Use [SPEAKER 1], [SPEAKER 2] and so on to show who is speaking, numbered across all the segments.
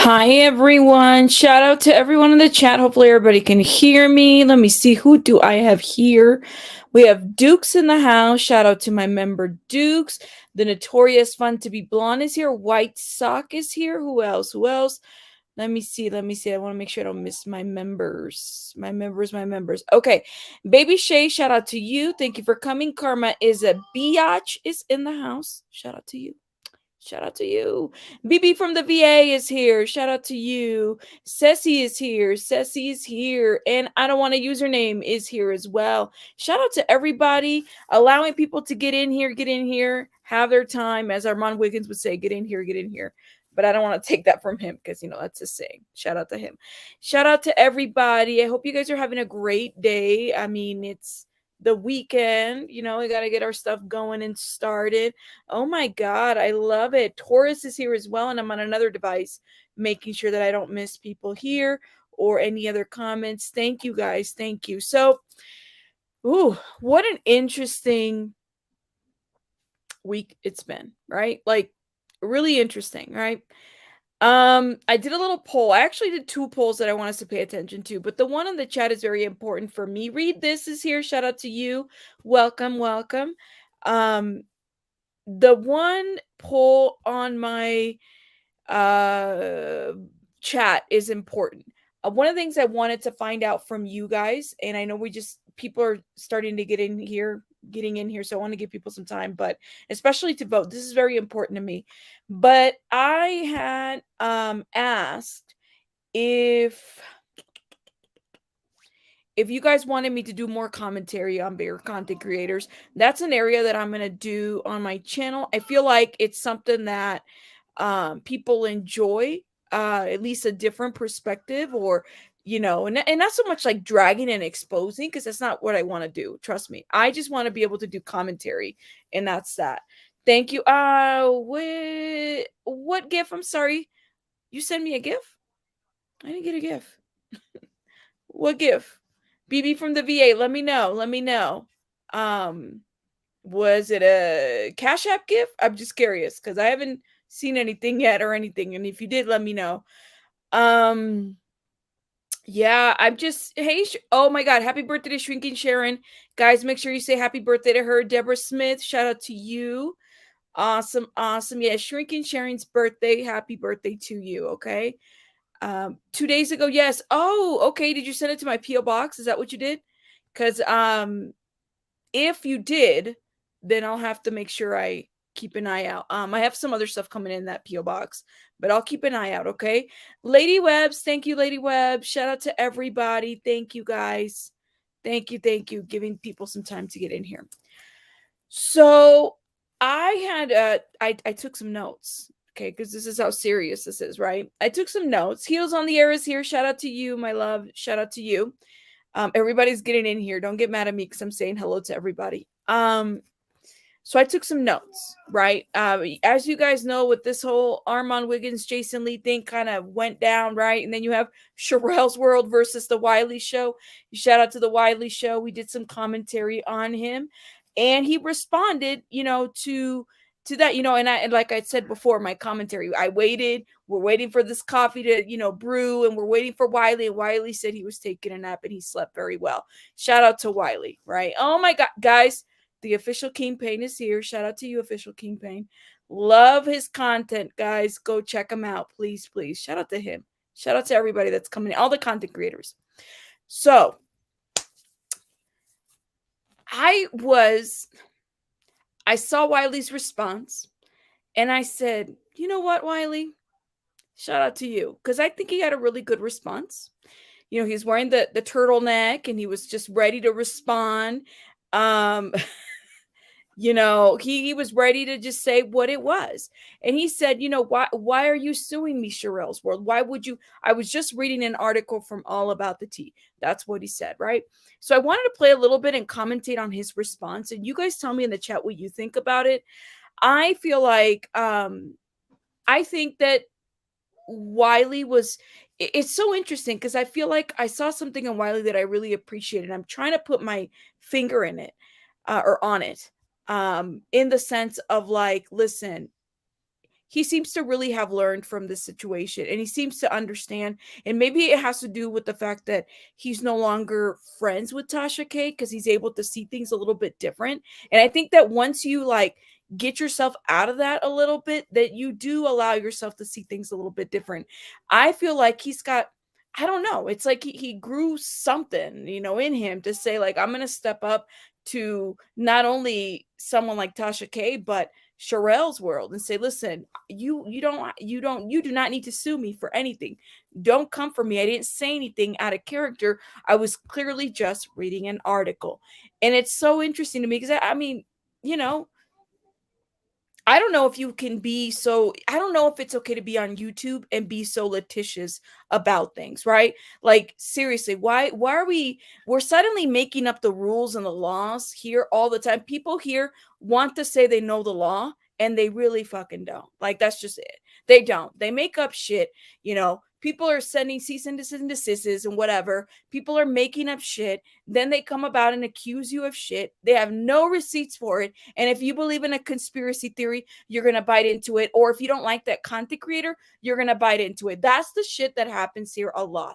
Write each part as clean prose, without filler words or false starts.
[SPEAKER 1] Hi everyone. Shout out to everyone in the chat. Hopefully everybody can hear me. Let me see, who do I have here? We have Dukes in the house. Shout out to my member Dukes. The Notorious Fun to Be Blonde is here. White Sock is here. Who else? Who else? Let me see. I want to make sure I don't miss my members. My members. Okay. Baby Shay, shout out to you. Thank you for coming. Karma is a biatch is in the house. Shout out to you. Shout out to you. BB from the VA is here. Shout out to you. Ceci is here. Ceci is here. And I don't want a username is here as well. Shout out to everybody allowing people to get in here, have their time. As Armon Wiggins would say, get in here, get in here. But I don't want to take that from him because, that's his saying. Shout out to him. Shout out to everybody. I hope you guys are having a great day. I mean, it's the weekend, we got to get our stuff going and started. Oh my God, I love it. Taurus is here as well, and I'm on another device, making sure that I don't miss people here or any other comments. Thank you guys. Thank you. So, what an interesting week it's been, right? Like, really interesting, right? I did a little poll. I actually did two polls that I want us to pay attention to, but the one in the chat is very important for me. Read This is here. Shout out to you. Welcome, welcome. The one poll on my chat is important. One of the things I wanted to find out from you guys, and I know people are starting to getting in here, so I want to give people some time, but especially to vote. This is very important to me. But I had asked if you guys wanted me to do more commentary on bigger content creators. That's an area that I'm going to do on my channel. I feel like it's something that people enjoy, at least a different perspective, or and not so much like dragging and exposing, because that's not what I want to do. Trust me, I just want to be able to do commentary, and that's that. Thank you. What gif? I'm sorry, you sent me a gif. I didn't get a gif. What gif? BB from the VA, let me know. Was it a Cash App gift? I'm just curious because I haven't seen anything yet or anything. And if you did, let me know. Yeah, I'm just, hey, oh my God, happy birthday to Shrinking Sharon. Guys, make sure you say happy birthday to her. Deborah Smith, shout out to you. Awesome. Yeah, Shrinking Sharon's birthday. Happy birthday to you, okay? 2 days ago, yes. Oh, okay. Did you send it to my P.O. box? Is that what you did? Because if you did, then I'll have to make sure I keep an eye out. I have some other stuff coming in that P.O. box, but I'll keep an eye out, okay? Lady Webbs, thank you, Lady Webb. Shout out to everybody. Thank you, guys. Thank you. Giving people some time to get in here. So I had I took some notes, okay, because this is how serious this is, right? I took some notes. Heels on the Air is here. Shout out to you, my love. Shout out to you. Everybody's getting in here. Don't get mad at me because I'm saying hello to everybody. So I took some notes, right? As you guys know, with this whole Armon Wiggins, Jason Lee thing kind of went down, right? And then you have Sharrell's World versus the Wiley Show. Shout out to the Wiley Show. We did some commentary on him, and he responded, to that, and like I said before, my commentary, we're waiting for this coffee to, brew, and we're waiting for Wiley. And Wiley said he was taking a nap and he slept very well. Shout out to Wiley, right? Oh my God, guys, the official Kingpain is here. Shout out to you, official Kingpain. Love his content, guys. Go check him out, please. Shout out to him. Shout out to everybody that's coming in, all the content creators. So I saw Wiley's response, and I said, you know what, Wiley? Shout out to you, because I think he had a really good response. He's wearing the turtleneck, and he was just ready to respond. He was ready to just say what it was. And he said, why are you suing me, Sharrell's World? Why would you? I was just reading an article from All About the Tea. That's what he said, right? So I wanted to play a little bit and commentate on his response. And you guys tell me in the chat what you think about it. I feel like, I think that Wiley it's so interesting because I feel like I saw something in Wiley that I really appreciated. I'm trying to put my finger in it, or on it. In the sense of, like, listen, he seems to really have learned from this situation, and he seems to understand. And maybe it has to do with the fact that he's no longer friends with Tasha K, because he's able to see things a little bit different. And I think that once you like get yourself out of that a little bit, that you do allow yourself to see things a little bit different. I feel like he's got, I don't know, it's like he grew something, in him to say, like, I'm going to step up to not only someone like Tasha K, but Sharrell's world, and say, listen, you do not need to sue me for anything. Don't come for me. I didn't say anything out of character. I was clearly just reading an article. And it's so interesting to me because I mean, you know, I don't know if you can be so, I don't know if it's okay to be on YouTube and be so litigious about things, right? Like, seriously, why are we're suddenly making up the rules and the laws here all the time. People here want to say they know the law, and they really fucking don't. Like, that's just it. They don't. They make up shit, People are sending cease and desists and whatever. People are making up shit. Then they come about and accuse you of shit. They have no receipts for it. And if you believe in a conspiracy theory, you're going to bite into it. Or if you don't like that content creator, you're going to bite into it. That's the shit that happens here a lot.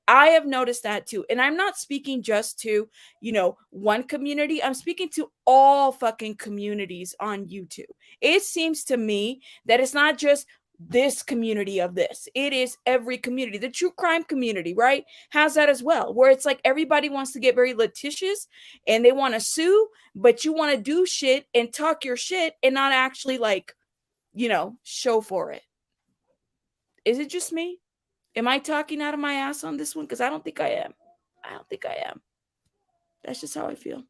[SPEAKER 1] I have noticed that too. And I'm not speaking just to, one community. I'm speaking to all fucking communities on YouTube. It seems to me that it's not just this community of this. It is every community. The true crime community, right, has that as well, where it's like everybody wants to get very litigious and they want to sue, but you want to do shit and talk your shit and not actually, like, show for it. Is it just me? Am I talking out of my ass on this one? Because I don't think I am. I don't think I am. That's just how I feel.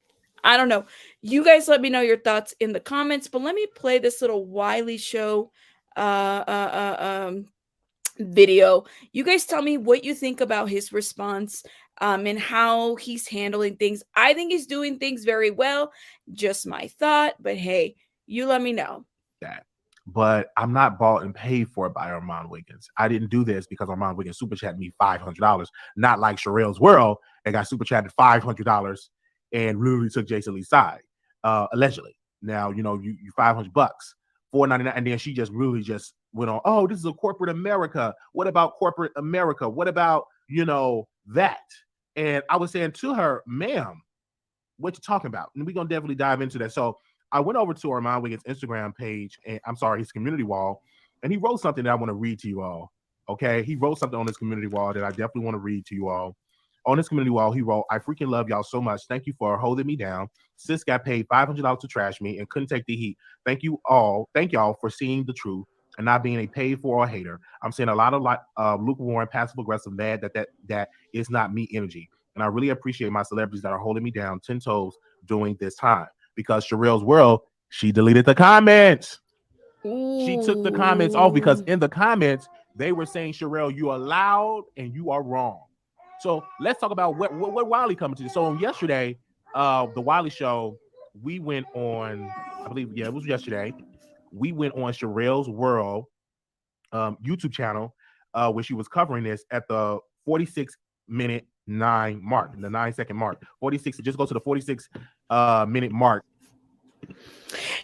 [SPEAKER 1] I don't know. You guys let me know your thoughts in the comments, but let me play this little Wiley Show video. You guys tell me what you think about his response, and how he's handling things. I think he's doing things very well. Just my thought, but hey, you let me know.
[SPEAKER 2] That. But I'm not bought and paid for it by Armon Wiggins. I didn't do this because Armon Wiggins super chatted me $500, not like Sharrell's World that got super chatted $500 and literally took Jason Lee's side, allegedly. Now, you $500, $4.99, and then she just really just went on, oh, this is a corporate America. What about corporate America? What about, that? And I was saying to her, ma'am, what you talking about? And we're going to definitely dive into that. So I went over to Armon Wiggins' Instagram page, and his community wall, and he wrote something that I want to read to you all. Okay? He wrote something on this community wall that I definitely want to read to you all. On this community wall, he wrote, I freaking love y'all so much. Thank you for holding me down. Sis got paid $500 to trash me and couldn't take the heat. Thank you all. Thank y'all for seeing the truth and not being a paid for or hater. I'm seeing a lot of lukewarm, passive aggressive, mad that is not me energy. And I really appreciate my celebrities that are holding me down 10 toes during this time. Because Sharrell's World, she deleted the comments. Ooh. She took the comments off because in the comments, they were saying, Sharrell, you are loud and you are wrong. So let's talk about what Wiley coming to. So yesterday, the Wiley Show, we went on, I believe, it was yesterday. We went on Sharrell's World YouTube channel where she was covering this at the 46-minute 9 mark, the 9-second mark. 46, just go to the 46-minute mark.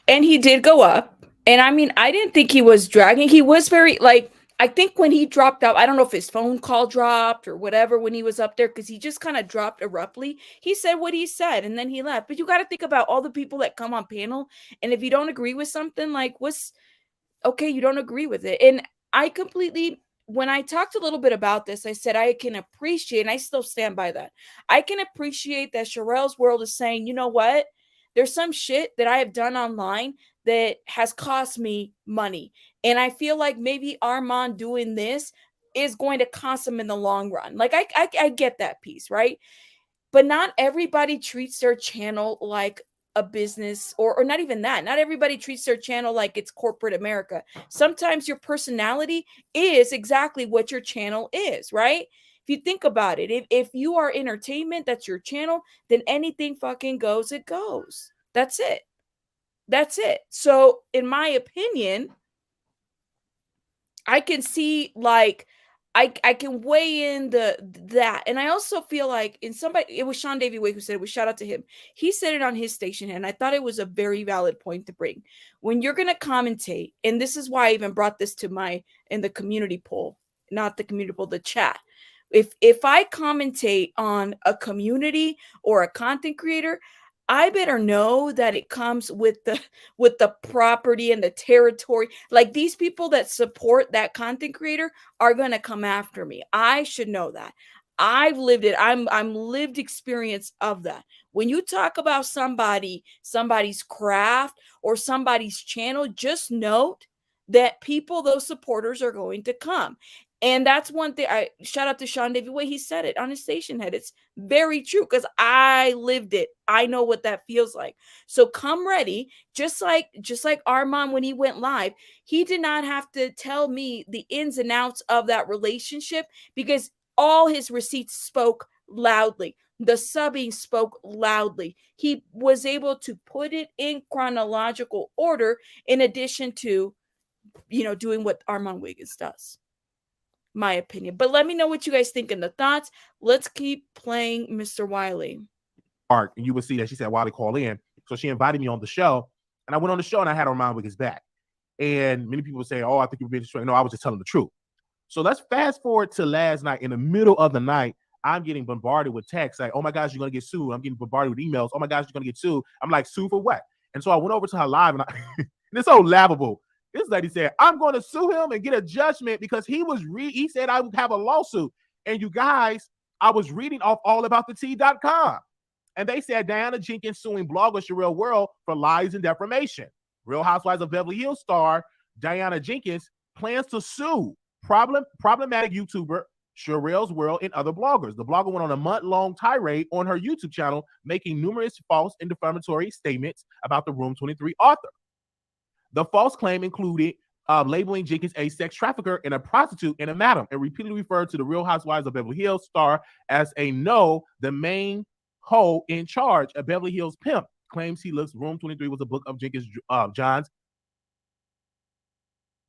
[SPEAKER 1] And he did go up. And I mean, I didn't think he was dragging. He was very, like, I think when he dropped out, I don't know if his phone call dropped or whatever when he was up there, because he just kind of dropped abruptly. He said what he said and then he left. But you got to think about all the people that come on panel. And if you don't agree with something, like, okay, you don't agree with it. And I completely, when I talked a little bit about this, I said I can appreciate, and I still stand by that. I can appreciate that Sharrell's World is saying, you know what? There's some shit that I have done online that has cost me money. And I feel like maybe Armon doing this is going to cost him in the long run. Like, I get that piece, right? But not everybody treats their channel like a business, or not even that. Not everybody treats their channel like it's corporate America. Sometimes your personality is exactly what your channel is, right? If you think about it, if you are entertainment, that's your channel, then anything fucking goes, it goes. That's it. That's it. So in my opinion, I can see, like, I can weigh in that. And I also feel like it was Sean Davy Wake who said it, was shout out to him. He said it on his station, and I thought it was a very valid point to bring. When you're gonna commentate, and this is why I even brought this to in the community poll, not the community poll, the chat. If I commentate on a community or a content creator, I better know that it comes with the property and the territory. Like, these people that support that content creator are going to come after me. I should know that. I've lived it. I'm lived experience of that. When you talk about somebody's craft or somebody's channel, just note that those supporters are going to come. And that's one thing. I shout out to Sean Davy Way. He said it on his station head. It's very true because I lived it. I know what that feels like. So come ready. Just like Armon, when he went live, he did not have to tell me the ins and outs of that relationship because all his receipts spoke loudly. The subbing spoke loudly. He was able to put it in chronological order in addition to, doing what Armon Wiggins does. My opinion. But let me know what you guys think in the thoughts. Let's keep playing Mr. Wiley.
[SPEAKER 2] And you would see that she said Wiley call in. So she invited me on the show, and I went on the show and I had Armon Wiggins back. And many people say, "Oh, I think you're being straight." No, I was just telling the truth. So let's fast forward to last night. In the middle of the night, I'm getting bombarded with texts like, "Oh my gosh, you're gonna get sued." I'm getting bombarded with emails. "Oh my gosh, you're gonna get sued." I'm like, "Sue for what?" And so I went over to her live, and and it's so laughable. This lady said, "I'm going to sue him and get a judgment because he said I would have a lawsuit." And you guys, I was reading off allaboutthetea.com. And they said Diana Jenkins suing blogger Sharrell World for lies and defamation. Real Housewives of Beverly Hills star Diana Jenkins plans to sue problematic YouTuber Sharrell's World and other bloggers. The blogger went on a month-long tirade on her YouTube channel, making numerous false and defamatory statements about the Room 23 author. The false claim included labeling Jenkins a sex trafficker and a prostitute and a madam, and repeatedly referred to the Real Housewives of Beverly Hills star as the main hoe in charge. A Beverly Hills pimp claims he looks Room 23 was a book of Jenkins John's.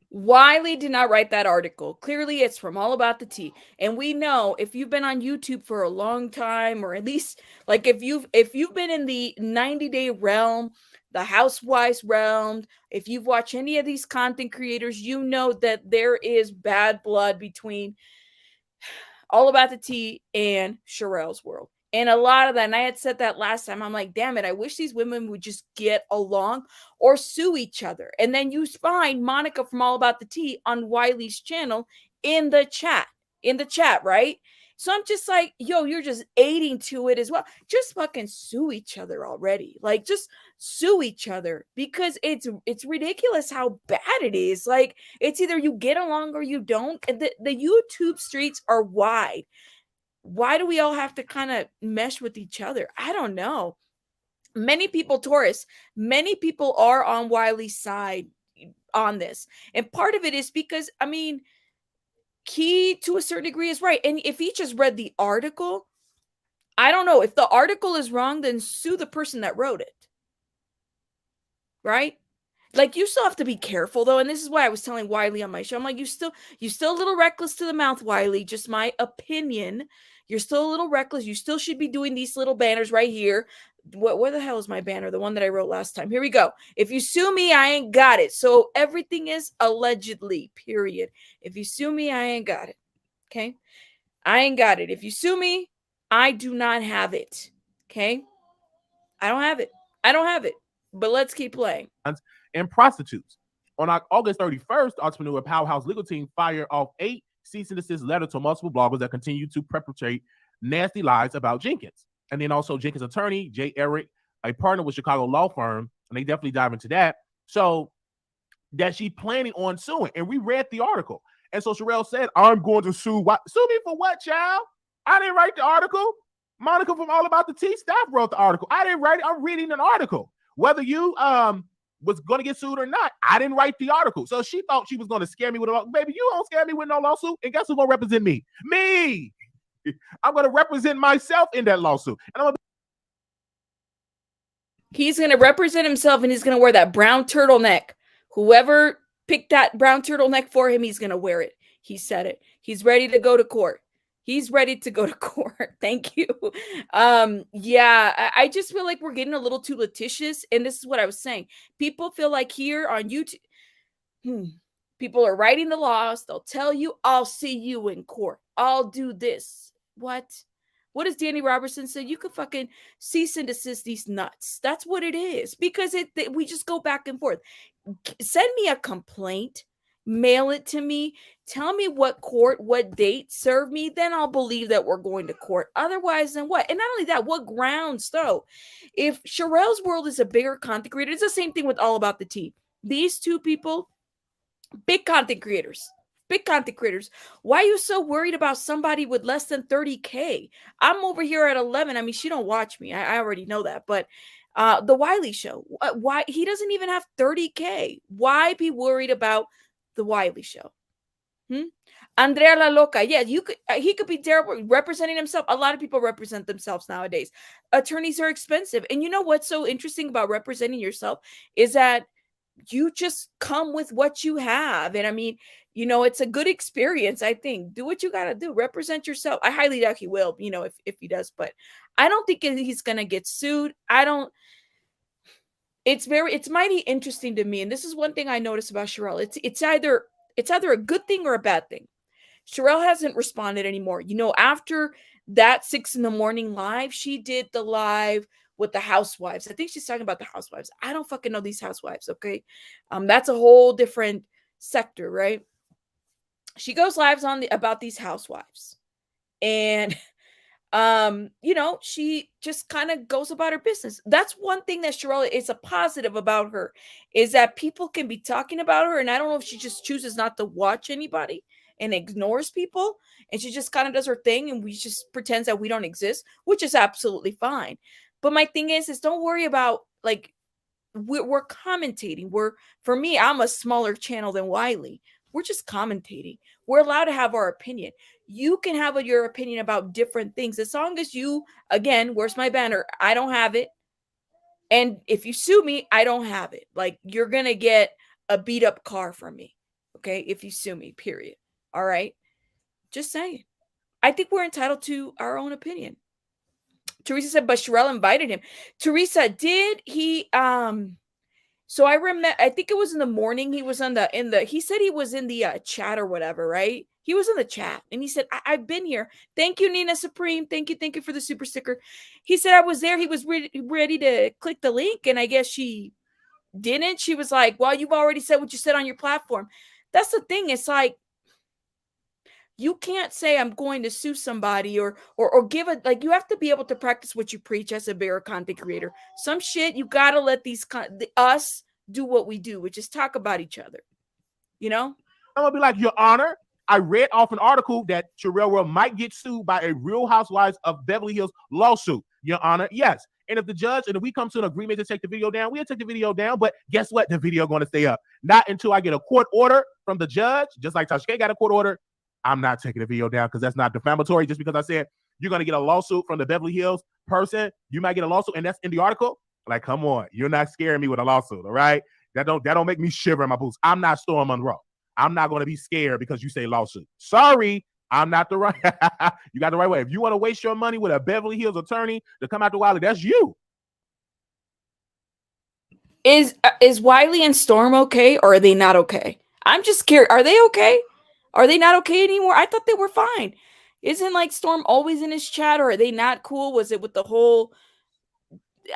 [SPEAKER 1] Wiley did not write that article. Clearly, it's from All About the Tea. And we know, if you've been on YouTube for a long time, or at least like if you've been in the 90-day realm, the Housewives realm, if you've watched any of these content creators, you know that there is bad blood between All About the Tea and Sharrell's World. And a lot of that, and I had said that last time, I'm like, damn it, I wish these women would just get along or sue each other. And then you find Monica from All About the Tea on Wiley's channel in the chat, right? So I'm just like, yo, you're just aiding to it as well. Just fucking sue each other already. Like, just sue each other, because it's ridiculous how bad it is. Like, it's either you get along or you don't. And the YouTube streets are wide. Why do we all have to kind of mesh with each other? I don't know. Many people, Taurus, many people are on Wiley's side on this. And part of it is because, I mean, he, to a certain degree, is right. And if he just read the article, I don't know. If the article is wrong, then sue the person that wrote it. Right? Like, you still have to be careful, though. And this is why I was telling Wiley on my show. I'm like, you still a little reckless to the mouth, Wiley. Just my opinion. You're still a little reckless. You still should be doing these little banners right here. Where the hell is my banner? The one that I wrote last time. Here we go. If you sue me, I ain't got it. So everything is allegedly, period. If you sue me, I ain't got it. Okay? I ain't got it. If you sue me, I do not have it. Okay? I don't have it. But let's keep playing.
[SPEAKER 2] And prostitutes. On August 31st, the Entrepreneur Powerhouse legal team fired off 8 cease and desist letters to multiple bloggers that continue to perpetrate nasty lies about Jenkins. And then also Jenkins' attorney, Jay Eric, a partner with Chicago law firm, and they definitely dive into that. So that she's planning on suing. And we read the article. And so Shirelle said, "I'm going to sue." Sue me for what, child? I didn't write the article. Monica from All About the Tea staff wrote the article. I didn't write it. I'm reading an article. Whether you was going to get sued or not, I didn't write the article. So she thought she was going to scare me with a lawsuit. Baby, you don't scare me with no lawsuit. And guess who's going to represent me? Me. I'm going to represent myself in that lawsuit. And
[SPEAKER 1] he's going to represent himself, and he's going to wear that brown turtleneck. Whoever picked that brown turtleneck for him, he's going to wear it. He said it. He's ready to go to court. He's ready to go to court. Thank you. Yeah, I just feel like we're getting a little too litigious. And this is what I was saying. People feel like here on YouTube, people are writing the laws. They'll tell you, I'll see you in court. I'll do this. What? What does Danny Robertson say? You could fucking cease and desist these nuts. That's what it is. Because we just go back and forth. Send me a complaint, mail it to me, tell me what court, what date, serve me, then I'll believe that we're going to court. Otherwise, then what? And not only that, what grounds though? If Sharrell's world is a bigger content creator, it's the same thing with All About the Tea. These two people, big content creators. Big content creators. Why are you so worried about somebody with less than 30K? I'm over here at 11. I mean, she don't watch me. I already know that. But the Wiley Show, why he doesn't even have 30K? Why be worried about the Wiley Show? Andrea La Loca, yeah, he could be terrible representing himself. A lot of people represent themselves nowadays. Attorneys are expensive. And you know what's so interesting about representing yourself is that you just come with what you have. And I mean, it's a good experience. I think do what you got to do, represent yourself. I highly doubt he will, if he does, but I don't think he's going to get sued. It's mighty interesting to me. And this is one thing I noticed about Shirelle. It's either a good thing or a bad thing. Shirelle hasn't responded anymore. After that 6 a.m. live, she did the live with the housewives. I think she's talking about the housewives. I don't fucking know these housewives, okay? That's a whole different sector, right? She goes lives about these housewives. And she just kind of goes about her business. That's one thing that Shirelle is a positive about her, is that people can be talking about her. And I don't know if she just chooses not to watch anybody and ignores people, and she just kind of does her thing, and we just pretends that we don't exist, which is absolutely fine. But my thing is don't worry about, like, we're commentating. For me, I'm a smaller channel than Wiley. We're just commentating. We're allowed to have our opinion. You can have your opinion about different things as long as you, again, where's my banner? I don't have it. And if you sue me, I don't have it. Like, you're going to get a beat up car from me. Okay. If you sue me, period. All right. Just saying. I think we're entitled to our own opinion. Teresa said, but Shirelle invited him. Teresa, did he, so I remember, I think it was in the morning. He was he said he was in the chat or whatever, right? He was in the chat and he said, I've been here. Thank you, Nina Supreme. Thank you for the super sticker. He said, I was there. He was ready to click the link. And I guess she didn't. She was like, well, you've already said what you said on your platform. That's the thing. It's like, you can't say I'm going to sue somebody or give it, like, you have to be able to practice what you preach as a bigger content creator. Some shit, you got to let us do what we do, which is talk about each other. I'm
[SPEAKER 2] going to be like, Your Honor, I read off an article that Shirelle might get sued by a Real Housewives of Beverly Hills lawsuit. Your Honor, yes. And if we come to an agreement to take the video down, we'll take the video down. But guess what? The video going to stay up. Not until I get a court order from the judge, just like Tasha got a court order. I'm not taking the video down because that's not defamatory. Just because I said you're going to get a lawsuit from the Beverly Hills person, you might get a lawsuit, and that's in the article. Like, come on, you're not scaring me with a lawsuit, all right? That don't make me shiver in my boots. I'm not Storm Monroe. I'm not going to be scared because you say lawsuit. Sorry, I'm not the right. You got the right way. If you want to waste your money with a Beverly Hills attorney to come out to Wiley, that's you.
[SPEAKER 1] Is Wiley and Storm okay, or are they not okay? I'm just curious. Are they okay? Are they not okay anymore? I thought they were fine. Isn't like Storm always in his chat, or are they not cool? Was it with the whole?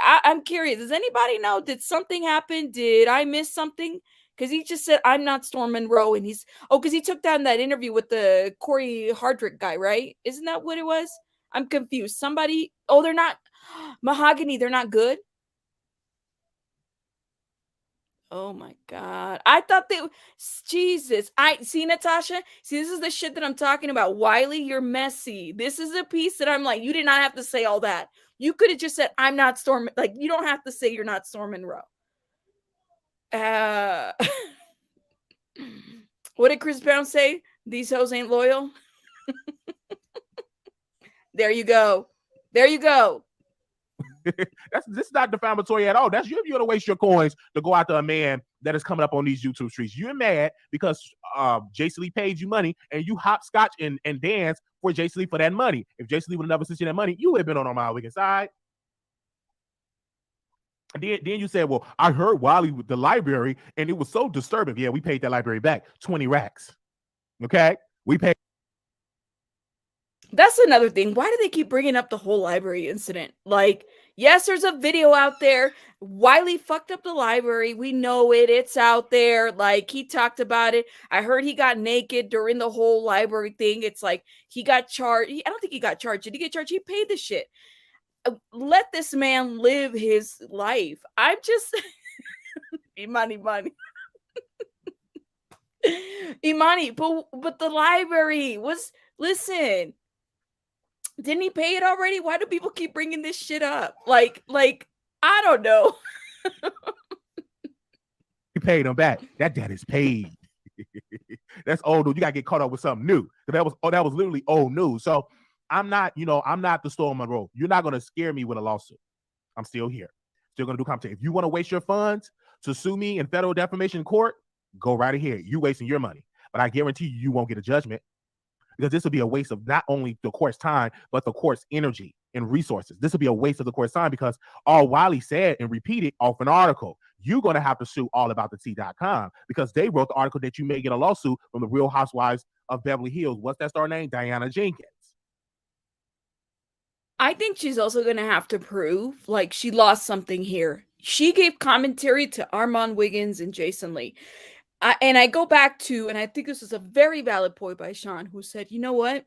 [SPEAKER 1] I'm curious. Does anybody know? Did something happen? Did I miss something? Because he just said, I'm not Storm Monroe. And because he took down that interview with the Corey Hardrick guy, right? Isn't that what it was? I'm confused. They're not. Mahogany, they're not good. Oh my God. I thought Jesus. Natasha. See, this is the shit that I'm talking about. Wiley, you're messy. This is a piece that I'm like, you did not have to say all that. You could have just said, I'm not Storm. Like, you don't have to say you're not Storm Monroe. What did Chris Brown say? These hoes ain't loyal. There you go.
[SPEAKER 2] This is not defamatory at all. That's you if you want to waste your coins to go after a man that is coming up on these YouTube streets. You're mad because Jason Lee paid you money and you hopscotch and dance for Jason Lee for that money. If Jason Lee would have never sent you that money, you would have been on Armon Wiggins' side. And then you said, well, I heard Wiley with the library and it was so disturbing. Yeah, we paid that library back 20 racks. Okay? We paid.
[SPEAKER 1] That's another thing. Why do they keep bringing up the whole library incident? Like, yes, there's a video out there. Wiley fucked up the library. We know it. It's out there. Like, he talked about it. I heard he got naked during the whole library thing. It's like he got charged. I don't think he got charged. Did he get charged? He paid the shit. Let this man live his life. I'm just Imani. Imani, but the library was, listen, didn't he pay it already? Why do people keep bringing this shit up? Like I don't know.
[SPEAKER 2] You paid him back. That debt is paid. That's old news. You gotta get caught up with something new. That was literally old news. So I'm not the Storm Monroe. You're not gonna scare me with a lawsuit. I'm still here. Still gonna do competition. If you want to waste your funds to sue me in federal defamation court, go right ahead. You wasting your money. But I guarantee you won't get a judgment. Because this will be a waste of not only the court's time, but the court's energy and resources. This will be a waste of the court's time because all Wiley said and repeated off an article, you're going to have to sue allaboutthetea.com because they wrote the article that you may get a lawsuit from the Real Housewives of Beverly Hills. What's that star name? Diana Jenkins.
[SPEAKER 1] I think she's also going to have to prove like she lost something here. She gave commentary to Armon Wiggins and Jason Lee. And I go back to, and I think this is a very valid point by Sean, who said, you know what?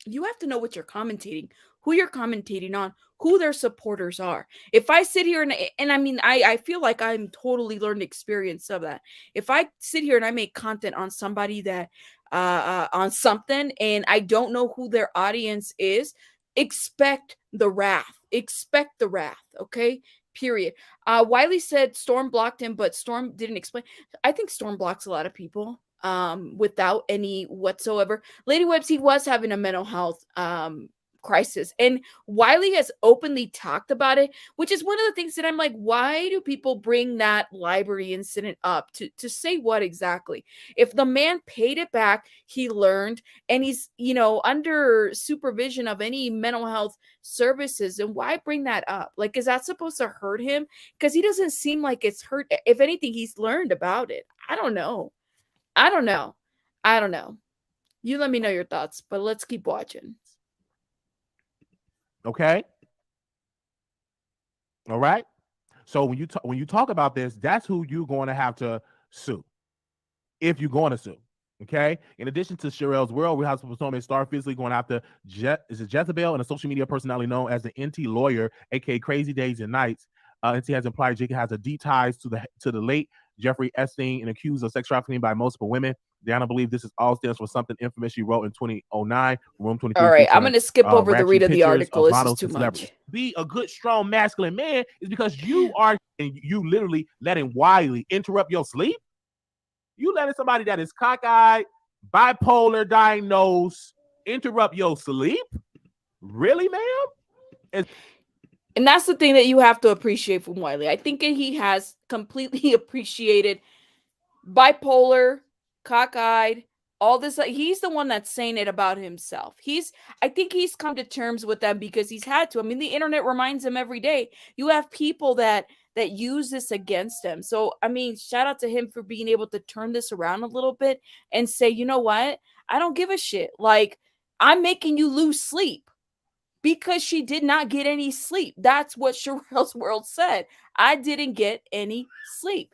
[SPEAKER 1] You have to know what you're commentating, who you're commentating on, who their supporters are. If I sit here and I mean, I feel like I'm totally learned experience of that. If I sit here and I make content on somebody that, on something, and I don't know who their audience is, expect the wrath. Expect the wrath, okay? Period. Wiley said Storm blocked him, but Storm didn't explain. I think Storm blocks a lot of people without any whatsoever. Lady Webbs, he was having a mental health crisis, and Wiley has openly talked about it, which is one of the things that I'm like, why do people bring that library incident up to say what exactly? If the man paid it back, he learned, and he's under supervision of any mental health services, and why bring that up? Like, is that supposed to hurt him? Because he doesn't seem like it's hurt. If anything, he's learned about it. I don't know. You let me know your thoughts, but let's keep watching.
[SPEAKER 2] Okay. All right. So when you talk about this, that's who you're going to have to sue. If you're going to sue. Okay. In addition to Shirelle's World, we have some performance star physically going after Jezebel and a social media personality known as the NT lawyer, aka Crazy Days and Nights. NT has implied Jacob has a deep ties to the late Jeffrey Epstein and accused of sex trafficking by multiple women. Diana believes this is all stems from something infamous she wrote in 2009, Room 23.
[SPEAKER 1] All right, I'm going to skip over the read of the article. This is too much.
[SPEAKER 2] Be a good, strong, masculine man is because you are, and you literally letting Wiley interrupt your sleep. You letting somebody that is cockeyed, bipolar diagnosed, interrupt your sleep? Really, ma'am?
[SPEAKER 1] And that's the thing that you have to appreciate from Wiley. I think he has completely appreciated bipolar, cockeyed, all this. He's the one that's saying it about himself. I think he's come to terms with that because he's had to. I mean, the internet reminds him every day. You have people that use this against him. So, I mean, shout out to him for being able to turn this around a little bit and say, you know what? I don't give a shit. Like, I'm making you lose sleep. Because she did not get any sleep. That's what Sharrell's World said. I didn't get any sleep.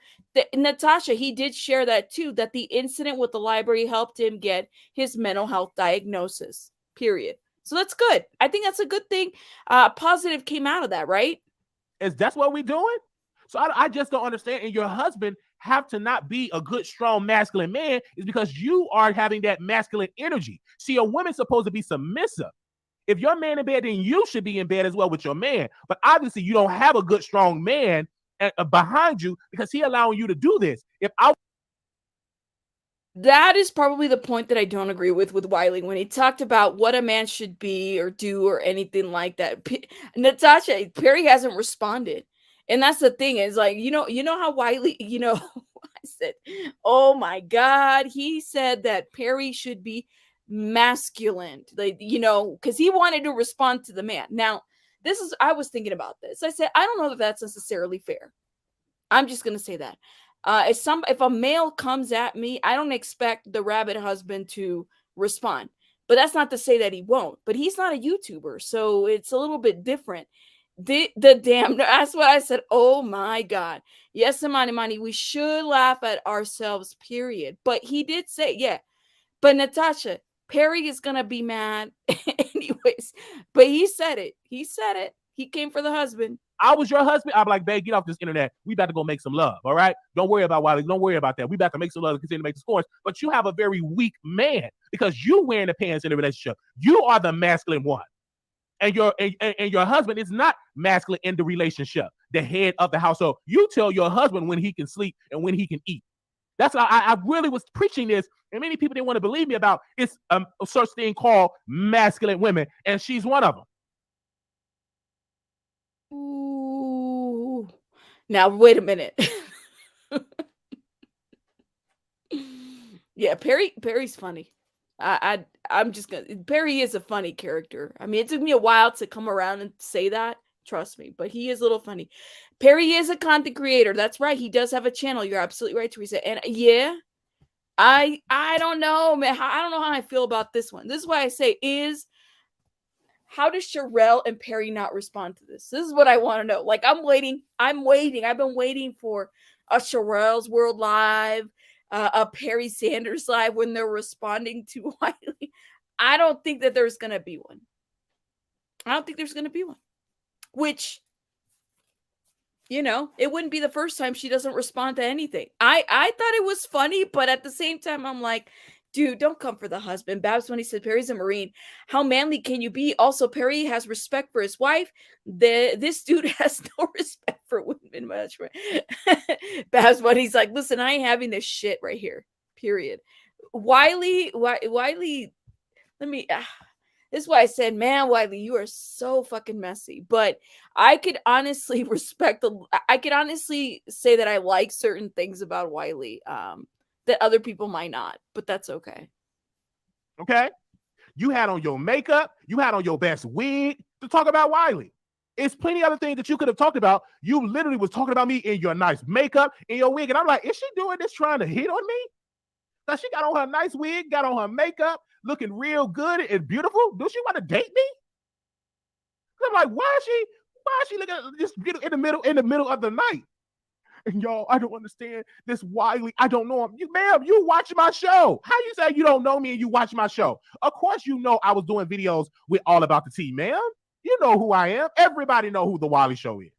[SPEAKER 1] Natasha, he did share that too, that the incident with the library helped him get his mental health diagnosis, period. So that's good. I think that's a good thing. Positive came out of that, right?
[SPEAKER 2] That's what we're doing? So I just don't understand. And your husband have to not be a good, strong, masculine man is because you are having that masculine energy. See, a woman's supposed to be submissive. If your man in bed, then you should be in bed as well with your man. But obviously, you don't have a good, strong man behind you because he allowing you to do this. If I
[SPEAKER 1] That is probably the point that I don't agree with Wiley when he talked about what a man should be or do or anything like that. Natasha Perry hasn't responded, and that's the thing is like you know how Wiley I said, oh my god, he said that Perry should be masculine, like because he wanted to respond to the man. Now this is I was thinking about this. I said I don't know if that's necessarily fair. I'm just gonna say that. If a male comes at me, I don't expect the rabbit husband to respond. But that's not to say that he won't. But he's not a YouTuber, so it's a little bit different. The damn that's what I said. Oh my god. Yes, Imani, we should laugh at ourselves, period. But he did say, yeah. But Natasha, Perry is gonna be mad anyways. But he said it. He said it. He came for the husband.
[SPEAKER 2] I was your husband, I'd be like, babe, get off this internet. We about to go make some love, all right? Don't worry about Wiley. Don't worry about that. We about to make some love and continue to make the scores. But you have a very weak man because you wearing the pants in the relationship. You are the masculine one. And your husband is not masculine in the relationship, the head of the household. You tell your husband when he can sleep and when he can eat. That's how I really was preaching this, and many people didn't want to believe me about it's a such thing called masculine women, and she's one of them.
[SPEAKER 1] Ooh. Now wait a minute. Yeah, Perry's funny. I'm just gonna Perry is a funny character. I mean, it took me a while to come around and say that. Trust me, but he is a little funny. Perry is a content creator. That's right. He does have a channel. You're absolutely right, Teresa. And yeah, I don't know, man. I don't know how I feel about this one. This is why I say is how does Shirelle and Perry not respond to this? This is what I want to know. Like I'm waiting. I've been waiting for a Sharrell's World Live, a Perry Sanders Live when they're responding to Wiley. I don't think that there's gonna be one. I don't think there's gonna be one. Which it wouldn't be the first time she doesn't respond to anything. I thought it was funny, but at the same time, I'm like, dude, don't come for the husband. Babs, when he said Perry's a Marine, how manly can you be? Also, Perry has respect for his wife. This dude has no respect for women much. Babs, when he's like, listen, I ain't having this shit right here. Period. Wiley, let me. This is why I said, man, Wiley, you are so fucking messy. But I could honestly I could honestly say that I like certain things about Wiley. That other people might not, but that's okay.
[SPEAKER 2] Okay? You had on your makeup, you had on your best wig to talk about Wiley. It's plenty other things that you could have talked about. You literally was talking about me in your nice makeup, in your wig, and I'm like, is she doing this trying to hit on me? Now she got on her nice wig, got on her makeup, looking real good and beautiful. Do she want to date me? I'm like, why is she looking at this in the middle of the night? And y'all, I don't understand this Wiley. I don't know him. Ma'am, you watch my show. How you say you don't know me and you watch my show? Of course you know I was doing videos with All About the Tea, ma'am. You know who I am. Everybody know who the Wiley Show is.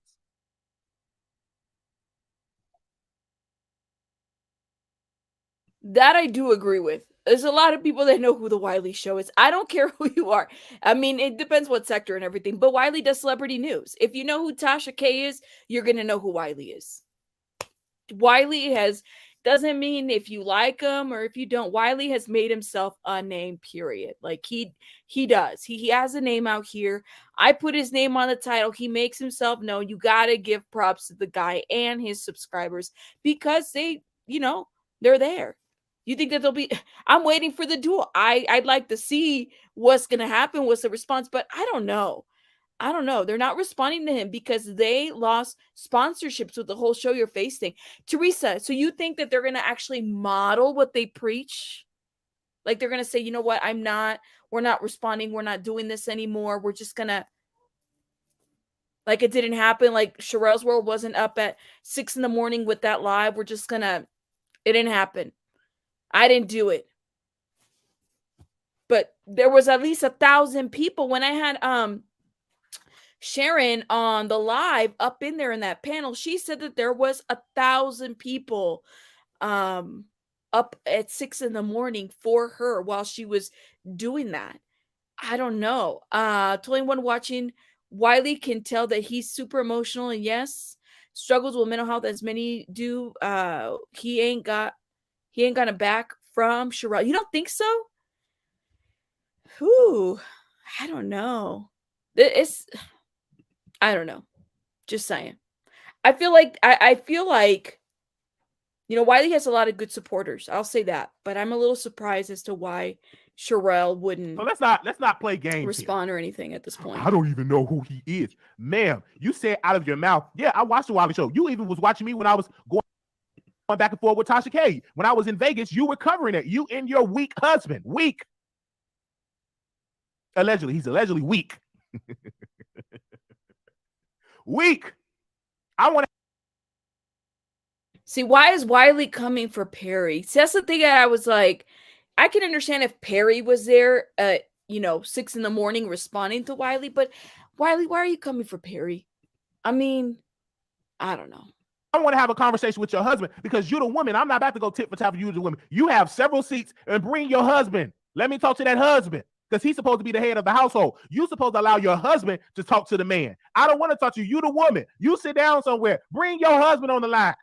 [SPEAKER 1] That I do agree with. There's a lot of people that know who the Wiley Show is. I don't care who you are. I mean, it depends what sector and everything. But Wiley does celebrity news. If you know who Tasha K is, you're gonna know who Wiley is. Wiley doesn't mean if you like him or if you don't. Wiley has made himself a name, period. Like he does. He has a name out here. I put his name on the title. He makes himself known. You gotta give props to the guy and his subscribers because they're there. You think that they'll be I'm waiting for the duel. I'd like to see what's gonna happen, what's the response, but I don't know. I don't know. They're not responding to him because they lost sponsorships with the whole show your face thing. Teresa, so you think that they're going to actually model what they preach? Like they're going to say, you know what? We're not responding. We're not doing this anymore. We're just going to, like it didn't happen. Like Sharrell's World wasn't up at 6 a.m. with that live. We're just going to, it didn't happen. I didn't do it. But there was at least 1,000 people when I had, Sharon on the live up in there in that panel. She said that there was 1,000 people up at 6 a.m. for her while she was doing that. I don't know. To anyone watching, Wiley can tell that he's super emotional and yes, struggles with mental health as many do. He ain't got a back from Shirelle. You don't think so? Whew, I don't know. I don't know. Just saying. I feel like Wiley has a lot of good supporters. I'll say that, but I'm a little surprised as to why Sharrell wouldn't.
[SPEAKER 2] So let's not play games
[SPEAKER 1] respond
[SPEAKER 2] here.
[SPEAKER 1] or anything at this point.
[SPEAKER 2] I don't even know who he is, ma'am. You said out of your mouth. Yeah, I watched the Wiley Show. You even was watching me when I was going back and forth with Tasha K. When I was in Vegas, you were covering it. You and your weak husband. Weak. Allegedly, he's allegedly weak. Weak. I want to
[SPEAKER 1] see, why is Wiley coming for Perry? See, that's the thing that I was like, I can understand if Perry was there at 6 a.m. responding to Wiley, but Wiley, why are you coming for Perry? I mean, I don't know.
[SPEAKER 2] I want to have a conversation with your husband because you're the woman. I'm not about to go tit for tat for you, the woman. You have several seats and bring your husband. Let me talk to that husband because he's supposed to be the head of the household. You're supposed to allow your husband to talk to the man. I don't want to talk to you. You the woman. You sit down somewhere. Bring your husband on the line.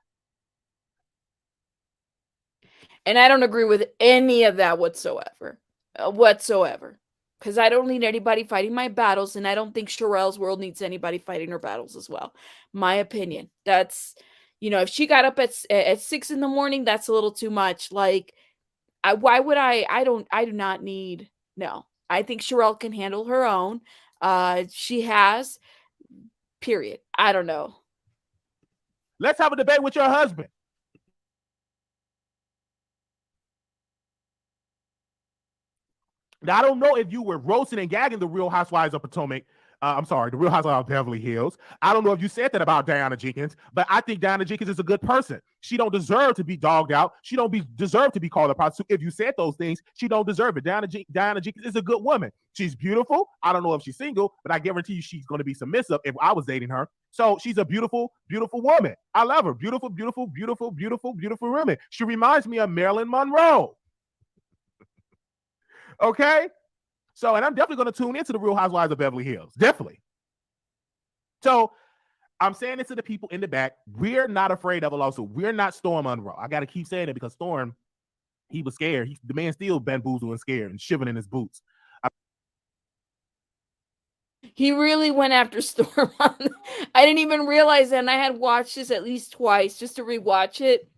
[SPEAKER 1] And I don't agree with any of that whatsoever. Because I don't need anybody fighting my battles, and I don't think Sharrell's world needs anybody fighting her battles as well. My opinion. That's, if she got up at 6 a.m, that's a little too much. Like, why would I do not need, no. I think Shirelle can handle her own. She has, period. I don't know.
[SPEAKER 2] Let's have a debate with your husband. Now, I don't know if you were roasting and gagging the Real Housewives of Potomac. The Real Housewives of Beverly Hills. I don't know if you said that about Diana Jenkins, but I think Diana Jenkins is a good person. She don't deserve to be dogged out. She don't deserve to be called a prostitute. If you said those things, she don't deserve it. Diana Jenkins is a good woman. She's beautiful. I don't know if she's single, but I guarantee you she's going to be submissive if I was dating her. So she's a beautiful, beautiful woman. I love her. Beautiful, beautiful, beautiful, beautiful, beautiful woman. She reminds me of Marilyn Monroe. Okay? So, and I'm definitely going to tune into the Real Housewives of Beverly Hills. Definitely. So, I'm saying it to the people in the back. We're not afraid of a lawsuit. We're not Storm Monroe. I got to keep saying it because Storm, he was scared. The man still bamboozled and scared and shivering in his boots.
[SPEAKER 1] He really went after Storm. I didn't even realize that, and I had watched this at least twice just to rewatch it.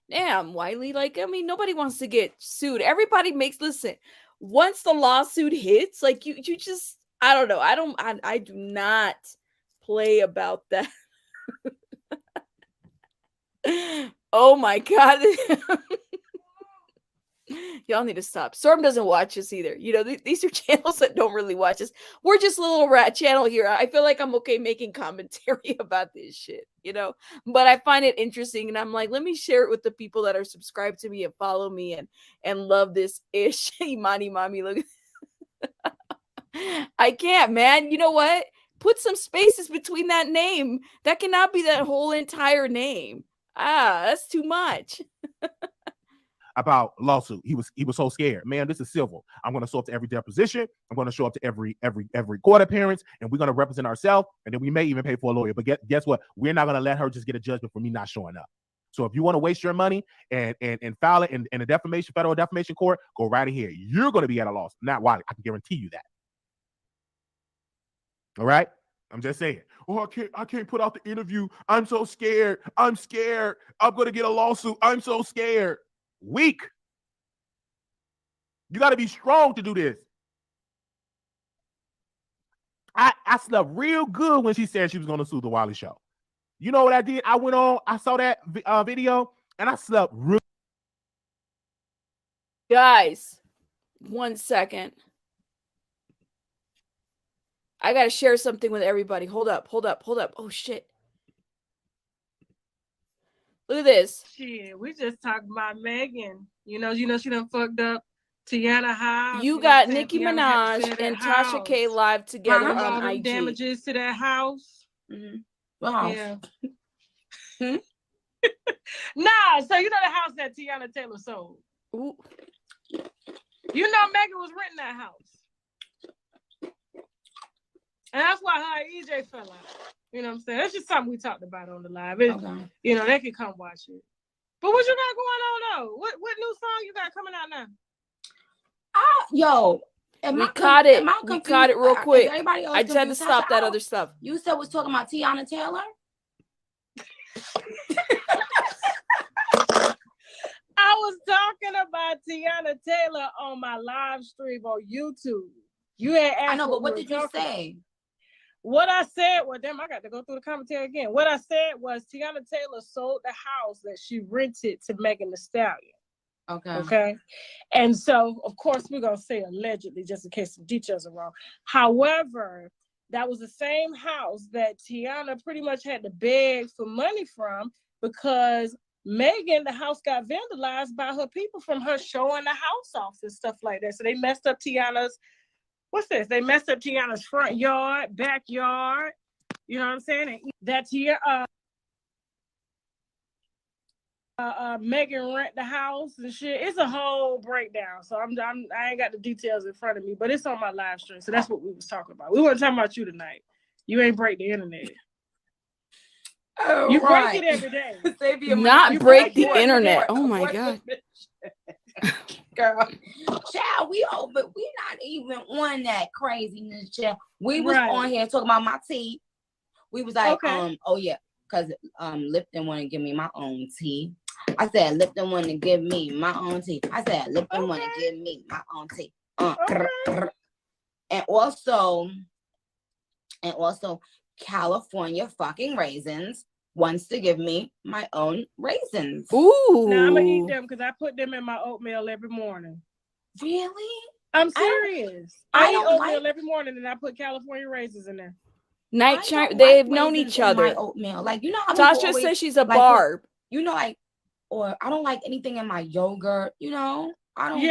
[SPEAKER 1] Damn, Wiley, nobody wants to get sued. Everybody listen, once the lawsuit hits, you just, I don't know. I do not play about that. Oh my God. Y'all need to stop. Storm doesn't watch us either. These are channels that don't really watch us. We're just a little rat channel here. I feel like I'm okay making commentary about this shit, but I find it interesting. And I'm like, let me share it with the people that are subscribed to me and follow me and love this ish. Imani mommy, look. I can't, man. You know what? Put some spaces between that name. That cannot be that whole entire name. That's too much.
[SPEAKER 2] About lawsuit. He was so scared. Man, this is civil. I'm going to show up to every deposition. I'm going to show up to every court appearance, and we're going to represent ourselves, and then we may even pay for a lawyer. But guess what? We're not going to let her just get a judgment for me not showing up. So if you want to waste your money and file it in a federal defamation court, go right ahead. You're going to be at a loss. Not Wiley. I can guarantee you that. All right? I'm just saying. Oh, I can't put out the interview. I'm so scared. I'm scared. I'm going to get a lawsuit. I'm so scared. Weak. You got to be strong to do this. I slept real good when she said she was going to sue the Wiley Show. You know what I did? I went on, I saw that video, and I slept real.
[SPEAKER 1] Guys, 1 second. I got to share something with everybody. Hold up. Oh, shit. Look at this.
[SPEAKER 3] Shit, we just talked about Megan. She done fucked up Tiana house.
[SPEAKER 1] You got Nicki Minaj and Tasha K live together on IG.
[SPEAKER 3] Damages to that house.
[SPEAKER 1] Mm-hmm.
[SPEAKER 3] Wow. Yeah. Nah, so the house that Tiana Taylor sold.
[SPEAKER 1] Ooh.
[SPEAKER 3] Megan was renting that house. And that's why her and EJ fell out. You know what I'm saying? That's just something we talked about on the live. They could come watch it. But what you got going on though? What new song you got coming out now?
[SPEAKER 4] Yo,
[SPEAKER 1] We caught it.
[SPEAKER 4] We
[SPEAKER 1] caught it real quick.
[SPEAKER 4] Everybody else
[SPEAKER 1] I just had to
[SPEAKER 4] confused?
[SPEAKER 1] stop
[SPEAKER 4] Tasha,
[SPEAKER 1] that other stuff.
[SPEAKER 4] You said was talking about Teyana Taylor?
[SPEAKER 3] I was talking about Teyana Taylor on my live stream on YouTube. You had asked.
[SPEAKER 4] I know, but what did you say?
[SPEAKER 3] What I said was, damn, I got to go through the commentary again. What I said was Teyana Taylor sold the house that she rented to Megan Thee Stallion. Okay. And so, of course, we're going to say allegedly, just in case some details are wrong. However, that was the same house that Teyana pretty much had to beg for money from because Megan, the house got vandalized by her people from her showing the house off and stuff like that. So they messed up Teyana's, they messed up Teyana's front yard, backyard. You know what I'm saying? And that Megan rent the house and shit. It's a whole breakdown. So I ain't got the details in front of me, but it's on my live stream. So that's what we was talking about. We weren't talking about you tonight. You ain't break the internet. You break it every day.
[SPEAKER 1] Not break the internet. Oh my God.
[SPEAKER 4] Girl, child, we not even on that craziness, child. We was on here talking about my tea. We was like, oh yeah, because Lipton want to give me my own tea. I said Lipton want to give me my own tea. I said Lipton want to give me my own tea. And also California fucking raisins wants to give me my own raisins.
[SPEAKER 1] Ooh.
[SPEAKER 3] Now I'm gonna eat them because I put them in my oatmeal every morning.
[SPEAKER 4] Really?
[SPEAKER 3] I'm serious. I eat oatmeal every morning and I put California raisins in there.
[SPEAKER 1] Night chime. They've known each other.
[SPEAKER 4] My oatmeal, like you know how
[SPEAKER 1] Tasha says she's a barb.
[SPEAKER 4] You know, like, or I don't like anything in my yogurt. You know, I don't.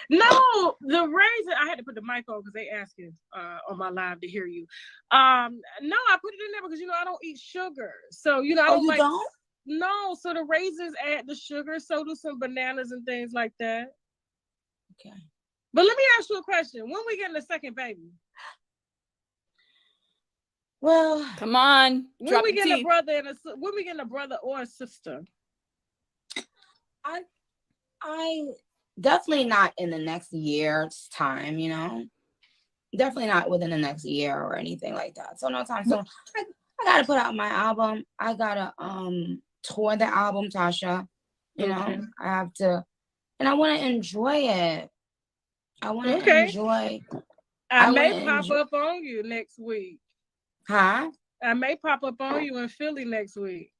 [SPEAKER 3] No, the raisin. I had to put the mic on because they asking on my live to hear you. No, I put it in there because you know I don't eat sugar, so you know I don't
[SPEAKER 4] don't.
[SPEAKER 3] No, so the raisins add the sugar. So do some bananas and things like that.
[SPEAKER 4] Okay.
[SPEAKER 3] But let me ask you a question. When we getting the second baby?
[SPEAKER 4] Well,
[SPEAKER 1] come on.
[SPEAKER 3] When we getting a brother when we getting a brother or a sister?
[SPEAKER 4] I definitely not in the next year's time, you know. Definitely not within the next year or anything like that. So no time soon. I gotta put out my album. I gotta tour the album, Tasha. You know, I have to, and I want to enjoy it. I want to enjoy.
[SPEAKER 3] I may pop up on you next week.
[SPEAKER 4] Huh?
[SPEAKER 3] I may pop up on you in Philly next week.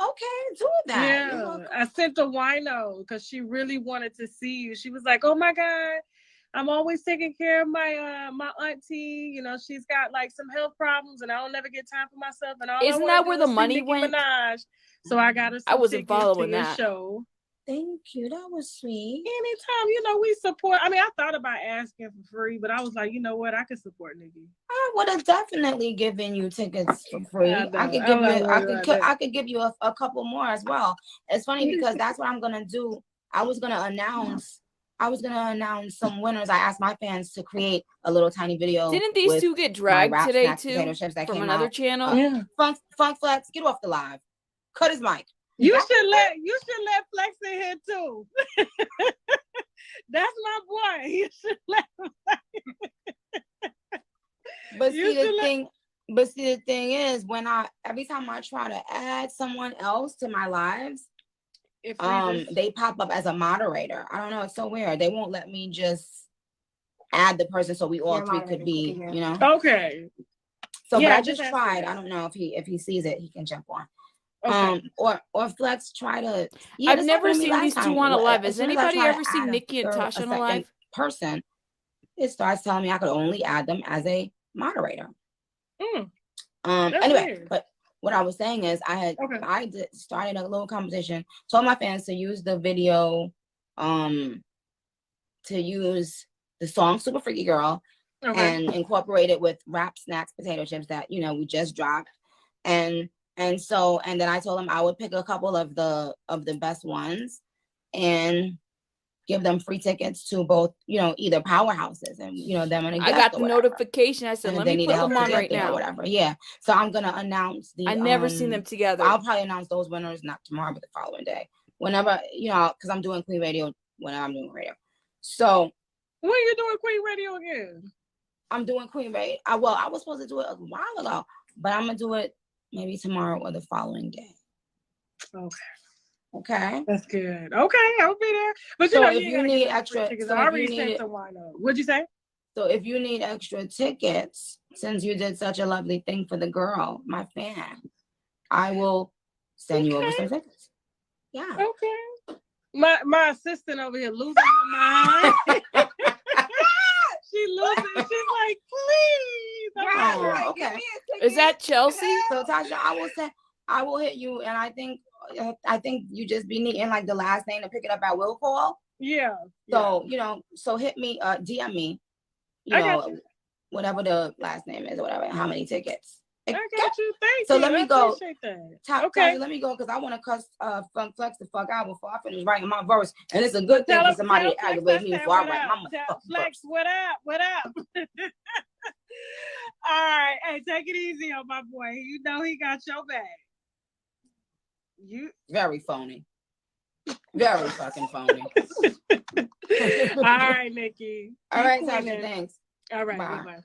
[SPEAKER 4] Okay, do that.
[SPEAKER 3] Yeah, I sent a wino because she really wanted to see you. She was like, "Oh my God, I'm always taking care of my my auntie. You know, she's got like some health problems, and I don't never get time for myself. And all
[SPEAKER 1] isn't that where the money
[SPEAKER 3] Nicki
[SPEAKER 1] went?
[SPEAKER 3] Minaj. So I got her some
[SPEAKER 1] I wasn't
[SPEAKER 3] tickets
[SPEAKER 1] following
[SPEAKER 3] to your
[SPEAKER 1] that
[SPEAKER 3] show.
[SPEAKER 4] Thank you. That was sweet.
[SPEAKER 3] Anytime, you know, we support. I mean, I thought about asking for free, but I was like, you know what? I could support Nicki.
[SPEAKER 4] I would have definitely given you tickets for free. I could give you a couple more as well. It's funny because that's what I'm gonna do. I was gonna announce some winners. I asked my fans to create a little tiny video.
[SPEAKER 1] Didn't these two get dragged today too from another channel?
[SPEAKER 4] Funk Flex, get off the live. Cut his mic.
[SPEAKER 3] You should let Flex in here too. That's my boy. You should let him.
[SPEAKER 4] But see the thing is when every time I try to add someone else to my lives, they pop up as a moderator. I don't know, it's so weird. They won't let me just add the person so we all three could be, you know.
[SPEAKER 3] Okay.
[SPEAKER 4] So but I just tried. I don't know if he sees it, he can jump on. Okay. Or Flex try to. Yeah,
[SPEAKER 1] I've never seen these two on a live. Has anybody ever seen Nicki and Tasha on a live?
[SPEAKER 4] Person, it starts telling me I could only add them as a moderator. Anyway, weird. But what I was saying is I started a little competition. Told my fans to use the video, to use the song "Super Freaky Girl" and incorporate it with Rap Snacks potato chips that we just dropped, and then I told him I would pick a couple of the best ones and give them free tickets to both, either powerhouses and, them and a
[SPEAKER 1] I
[SPEAKER 4] guest
[SPEAKER 1] got
[SPEAKER 4] or
[SPEAKER 1] the
[SPEAKER 4] whatever.
[SPEAKER 1] notification. I said,
[SPEAKER 4] And
[SPEAKER 1] let
[SPEAKER 4] they
[SPEAKER 1] me
[SPEAKER 4] need
[SPEAKER 1] put
[SPEAKER 4] help
[SPEAKER 1] them
[SPEAKER 4] to
[SPEAKER 1] on
[SPEAKER 4] get
[SPEAKER 1] right
[SPEAKER 4] there or
[SPEAKER 1] now.
[SPEAKER 4] whatever. Yeah. So I'm going to announce the.
[SPEAKER 1] I never seen them together.
[SPEAKER 4] I'll probably announce those winners, not tomorrow, but the following day. Whenever, because I'm doing Queen Radio whenever I'm doing radio. So.
[SPEAKER 3] When are you doing Queen Radio again?
[SPEAKER 4] I'm doing Queen Radio. I was supposed to do it a while ago, but I'm going to do it maybe tomorrow or the following day. Okay.
[SPEAKER 3] That's good. Okay, I'll be there. But
[SPEAKER 4] so if you need extra,
[SPEAKER 3] so I already sent the wine up. What'd you say?
[SPEAKER 4] So if you need extra tickets, since you did such a lovely thing for the girl, my fan, I will send you over some tickets. Yeah.
[SPEAKER 3] Okay. My assistant over here losing her mind. She losing. She's like, please.
[SPEAKER 4] Oh, okay.
[SPEAKER 1] Is that Chelsea?
[SPEAKER 4] So Tasha, I will hit you, and I think you just be needing like the last name to pick it up at will call.
[SPEAKER 3] Yeah.
[SPEAKER 4] So so hit me, DM me, whatever the last name is or whatever, how many tickets.
[SPEAKER 3] I got you. Thank you.
[SPEAKER 4] So let me go.
[SPEAKER 3] Okay.
[SPEAKER 4] Tasha, let me go because I want to cuss Funk Flex the fuck out before I finish writing my verse, and it's a good thing for somebody to aggravate me before I write my motherfucking
[SPEAKER 3] Flex, what up? What up? All right, hey, take it easy on my boy. You know he got your back. You
[SPEAKER 4] very phony. Very fucking phony.
[SPEAKER 3] All right, Nicki.
[SPEAKER 4] All right, Tasha, thanks.
[SPEAKER 3] All right, bye.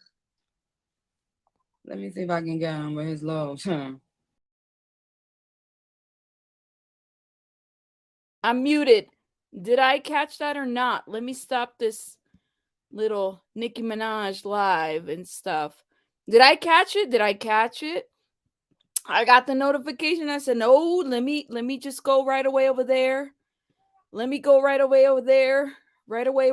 [SPEAKER 4] Let me see if I can get him with his low.
[SPEAKER 1] I'm muted. Did I catch that or not? Let me stop this little Nicki Minaj live and stuff. Did I catch it? I got the notification. I said, no, let me just go right away over there. Let me go right away over there. Right away,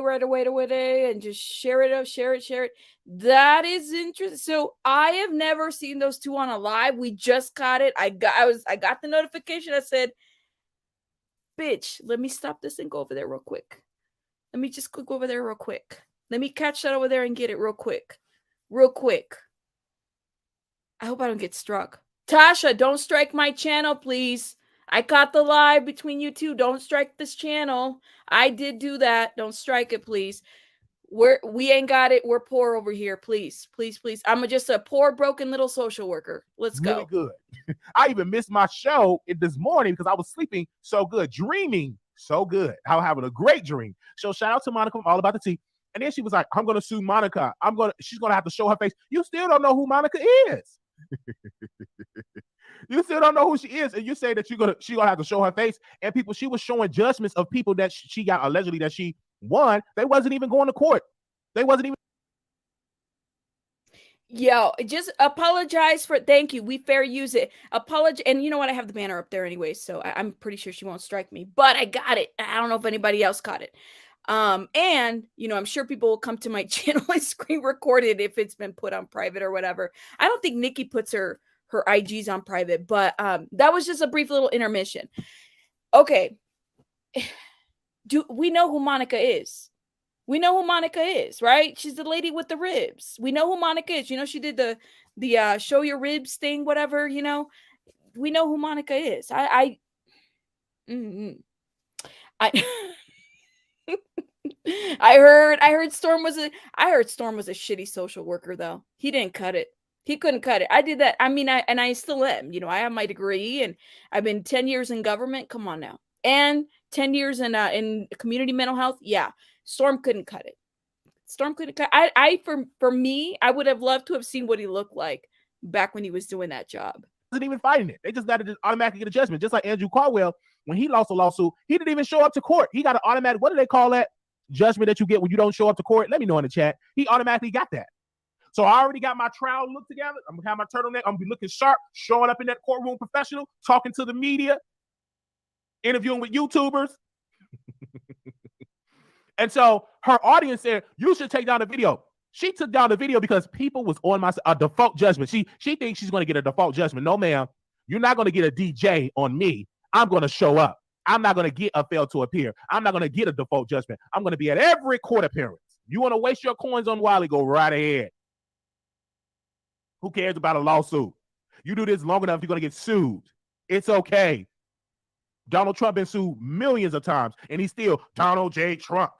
[SPEAKER 1] and just share it. That is interesting. So I have never seen those two on a live. We just got it. I got the notification. I said, bitch, let me stop this and go over there real quick. Let me just click over there real quick. Let me catch that over there and get it real quick. I hope I don't get struck. Tasha, don't strike my channel, please. I caught the live between you two. Don't strike this channel. I did do that. Don't strike it, please. We ain't got it. We're poor over here. Please. I'm just a poor, broken little social worker. Let's go.
[SPEAKER 2] Really good. I even missed my show this morning because I was sleeping so good, dreaming so good. I was having a great dream. So shout out to Monica from All About the Tea. And then she was like, I'm going to sue Monica. She's going to have to show her face. You still don't know who Monica is. You still don't know who she is, and you say that she's gonna have to show her face. And people, she was showing judgments of people that she got allegedly that she won. They wasn't even going to court. They wasn't even.
[SPEAKER 1] Yo, just apologize for. Thank you. We fair use it. Apologize, and you know what? I have the banner up there anyway, so I'm pretty sure she won't strike me. But I got it. I don't know if anybody else caught it. And I'm sure people will come to my channel and screen record it if it's been put on private or whatever. I don't think Nicki puts her IGs on private, but that was just a brief little intermission. Okay. Do we know who Monica is? We know who Monica is, right? She's the lady with the ribs. We know who Monica is. She did the show your ribs thing, whatever, we know who Monica is. I heard Storm was a shitty social worker though. He didn't cut it. He couldn't cut it. I did that. I mean, I still am. I have my degree and I've been 10 years in government. Come on now. And 10 years in community mental health. Yeah. Storm couldn't cut it. For me, I would have loved to have seen what he looked like back when he was doing that job.
[SPEAKER 2] Wasn't even fighting it. They just got to automatically get a judgment. Just like Andrew Caldwell, when he lost a lawsuit, he didn't even show up to court. He got an automatic, what do they call that? Judgment that you get when you don't show up to court. Let me know in the chat. He automatically got that. So I already got my trial look together. I'm gonna have my turtleneck. I'm gonna be looking sharp, showing up in that courtroom professional, talking to the media, interviewing with YouTubers. And so her audience said, you should take down the video. She took down the video because people was on a default judgment. She thinks she's going to get a default judgment. No, ma'am. You're not going to get a DJ on me. I'm going to show up. I'm not going to get a fail to appear. I'm not going to get a default judgment. I'm going to be at every court appearance. You want to waste your coins on Wiley? Go right ahead. Who cares about a lawsuit? You do this long enough, you're going to get sued. It's okay. Donald Trump been sued millions of times, and he's still Donald J. Trump.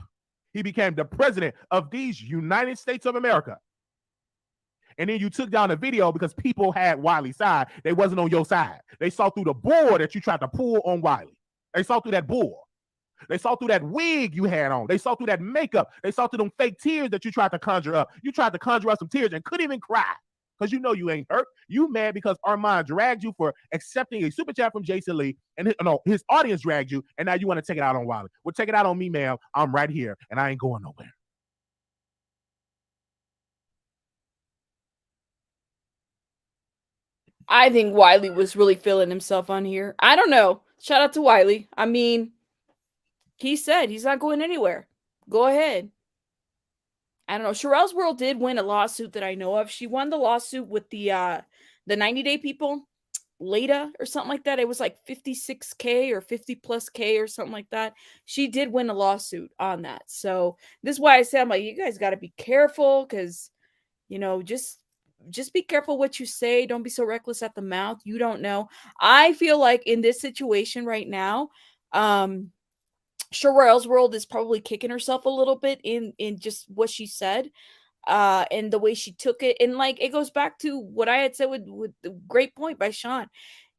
[SPEAKER 2] He became the president of these United States of America. And then you took down the video because people had Wiley's side. They wasn't on your side. They saw through the bull that you tried to pull on Wiley. They saw through that bull. They saw through that wig you had on. They saw through that makeup. They saw through them fake tears that you tried to conjure up. You tried to conjure up some tears and couldn't even cry because you know you ain't hurt. You mad because Armon dragged you for accepting a super chat from Jason Lee, and his audience dragged you, and now you want to take it out on Wiley. Well, take it out on me, ma'am. I'm right here, and I ain't going nowhere.
[SPEAKER 1] I think Wiley was really feeling himself on here. I don't know. Shout out to Wiley. I mean, he said he's not going anywhere. Go ahead. I don't know. Sharrell's World did win a lawsuit that I know of. She won the lawsuit with the 90-day people, Leda or something like that. It was like 56K or 50 plus K or something like that. She did win a lawsuit on that. So this is why I said, I'm like, you guys got to be careful because, just be careful what you say. Don't be so reckless at the mouth. You don't know. I feel like in this situation right now, Sharrell's World is probably kicking herself a little bit in just what she said, and the way she took it. And like, it goes back to what I had said with the great point by Sean.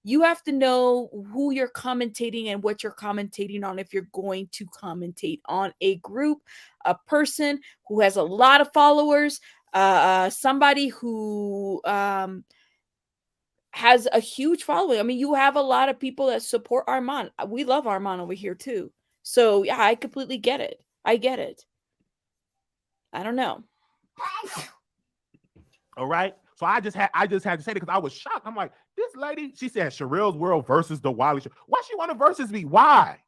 [SPEAKER 1] You have to know who you're commentating and what you're commentating on if you're going to commentate on a group, a person who has a lot of followers, somebody who has a huge following. I mean, you have a lot of people that support Armon. We love Armon over here too. So yeah, I completely get it. I get it. I don't know.
[SPEAKER 2] All right. So I just had to say it because I was shocked. I'm like, this lady, she said Sharrell's World versus the Wiley Show. Why she want to versus me? Why?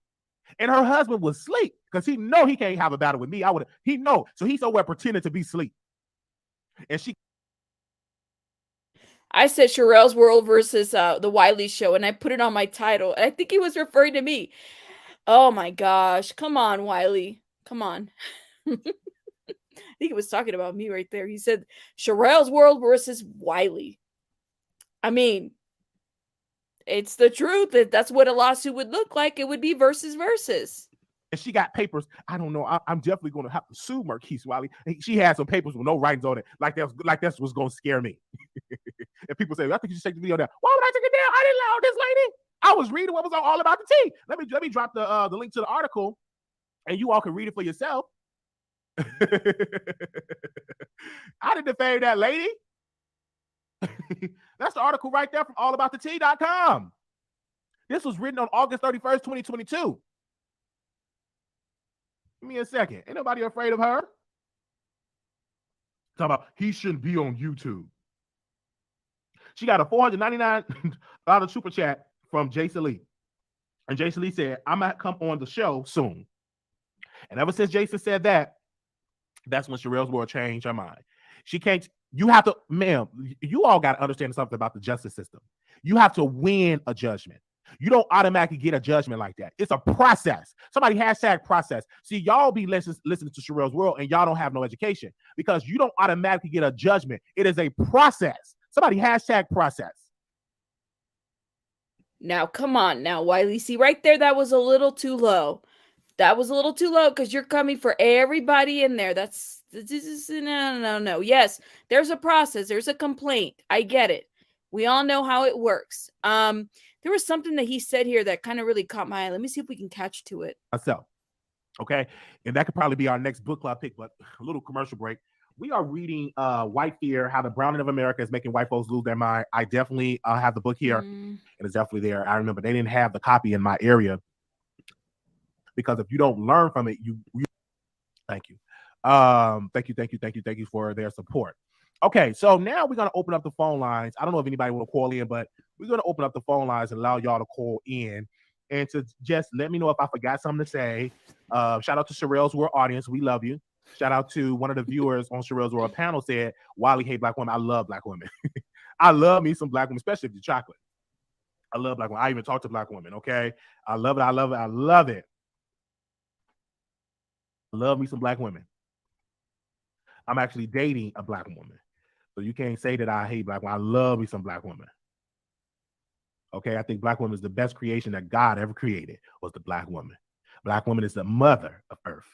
[SPEAKER 2] And her husband was asleep because he know he can't have a battle with me. He know. So he's somewhere pretending to be asleep. And
[SPEAKER 1] I said Sharrell's World versus the Wiley Show, and I put it on my title. I think he was referring to me. Oh my gosh. Come on, Wiley. Come on. I think he was talking about me right there. He said Sharrell's World versus Wiley. I mean, it's the truth. That's what a lawsuit would look like. It would be versus.
[SPEAKER 2] And she got papers. I don't know. I'm definitely going to have to sue Marquise Wiley. She had some papers with no writings on it. Like that's what's going to scare me. And people say, I think you should take the video down. Why would I take it down? I didn't allow this lady. I was reading what was all about the tea. Let me drop the link to the article, and you all can read it for yourself. I didn't defame that lady. That's the article right there from allaboutthetea.com. This was written on August 31st, 2022. Give me a second. Ain't nobody afraid of her. Talking about he shouldn't be on YouTube. She got a $499 super chat from Jason Lee. And Jason Lee said, I'm going to come on the show soon. And ever since Jason said that, that's when Sharrell's World changed her mind. She can't, you have to, ma'am, you all got to understand something about the justice system. You have to win a judgment. You don't automatically get a judgment like that. It's a process. Somebody hashtag process. See, y'all be listening to Sharrell's World and y'all don't have no education because you don't automatically get a judgment. It is a process. Somebody hashtag process.
[SPEAKER 1] Now, come on now, Wiley. See, right there, that was a little too low. That was a little too low because you're coming for everybody in there. No. Yes, there's a process. There's a complaint. I get it. We all know how it works. There was something that he said here that kind of really caught my eye. Let me see if we can catch to it.
[SPEAKER 2] Myself. Okay. And that could probably be our next book club pick, but a little commercial break. We are reading White Fear, How the Browning of America is Making White Folks Lose Their Mind. I definitely have the book here, and it's definitely there. I remember they didn't have the copy in my area because if you don't learn from it, you thank you. Thank you for their support. Okay, so now we're going to open up the phone lines. I don't know if anybody want to call in, but we're going to open up the phone lines and allow y'all to call in and to just let me know if I forgot something to say. Shout out to Sharrell's World audience. We love you. Shout out to one of the viewers on Sharrell's World panel said, Wiley hate black women. I love black women. I love me some black women, especially if you're chocolate. I love black women. I even talk to black women, okay? I love it. I love it. I love it. I love me some black women. I'm actually dating a black woman. So you can't say that I hate black women. I love me some black women. Okay, I think black woman is the best creation that God ever created was the black woman. Black woman is the mother of earth.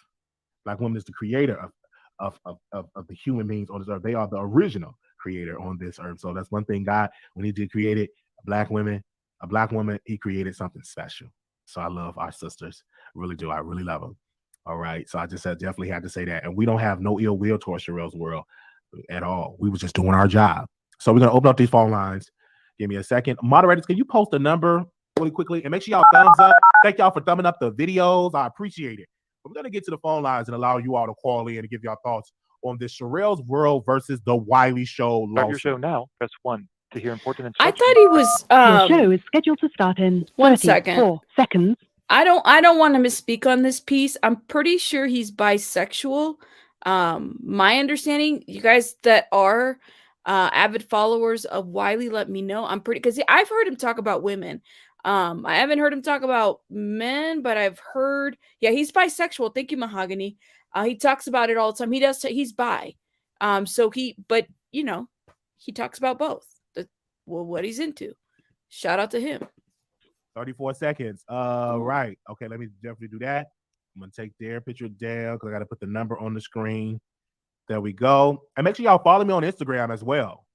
[SPEAKER 2] Black woman is the creator of the human beings on this earth. They are the original creator on this earth. So that's one thing God, when he did create it, a black woman, he created something special. So I love our sisters. Really do. I really love them. All right. So I just definitely had to say that. And we don't have no ill will towards Sharrell's world at all. We were just doing our job. So we're going to open up these phone lines. Give me a second. Moderators, can you post a number really quickly? And make sure y'all thumbs up. Thank y'all for thumbing up the videos. I appreciate it. But we're going to get to the phone lines and allow you all to call in and give y'all thoughts on this Sharrell's World versus the Wiley Show lawsuit.
[SPEAKER 5] Start your show now. Press 1 to hear important instructions.
[SPEAKER 1] I thought he was
[SPEAKER 6] Your show is scheduled to start in 34 seconds.
[SPEAKER 1] I don't want to misspeak on this piece. I'm pretty sure he's bisexual. My understanding, you guys that are avid followers of Wiley, let me know. I'm pretty, because I've heard him talk about women. I haven't heard him talk about men, but I've heard, yeah, he's bisexual. Thank you, Mahogany. He talks about it all the time. He does. He's bi. But you know, he talks about both. What he's into. Shout out to him.
[SPEAKER 2] 34 seconds. Right. Okay, let me definitely do that. I'm going to take their picture down because I got to put the number on the screen. There we go. And make sure y'all follow me on Instagram as well.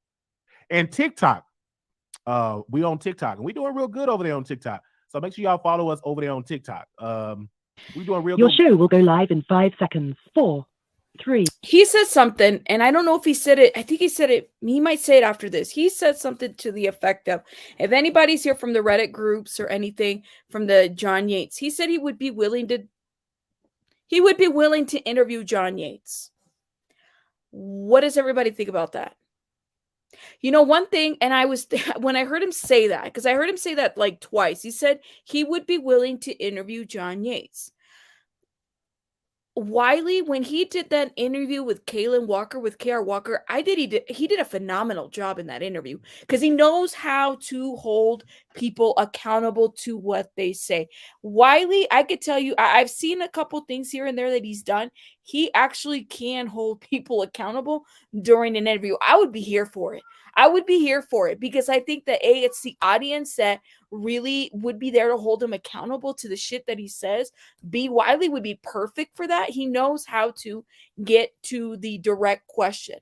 [SPEAKER 2] And TikTok. We on TikTok. And we doing real good over there on TikTok. So make sure y'all follow us over there on TikTok. We doing real good.
[SPEAKER 6] Your show will go live in 5 seconds. 4, 3.
[SPEAKER 1] He said something, and I don't know if he said it. I think he said it. He might say it after this. He said something to the effect of, if anybody's here from the Reddit groups or anything from the John Yates, he said he would be willing to interview John Yates. What does everybody think about that? You know, one thing, and when I heard him say that, because I heard him say that like twice, he said he would be willing to interview John Yates. Wiley, when he did that interview with Kaylin Walker, with KR Walker, he did a phenomenal job in that interview because he knows how to hold people accountable to what they say. Wiley, I could tell you, I've seen a couple things here and there that he's done. He actually can hold people accountable during an interview. I would be here for it. I would be here for it because I think that it's the audience that really would be there to hold him accountable to the shit that he says. B. Wiley would be perfect for that. He knows how to get to the direct question.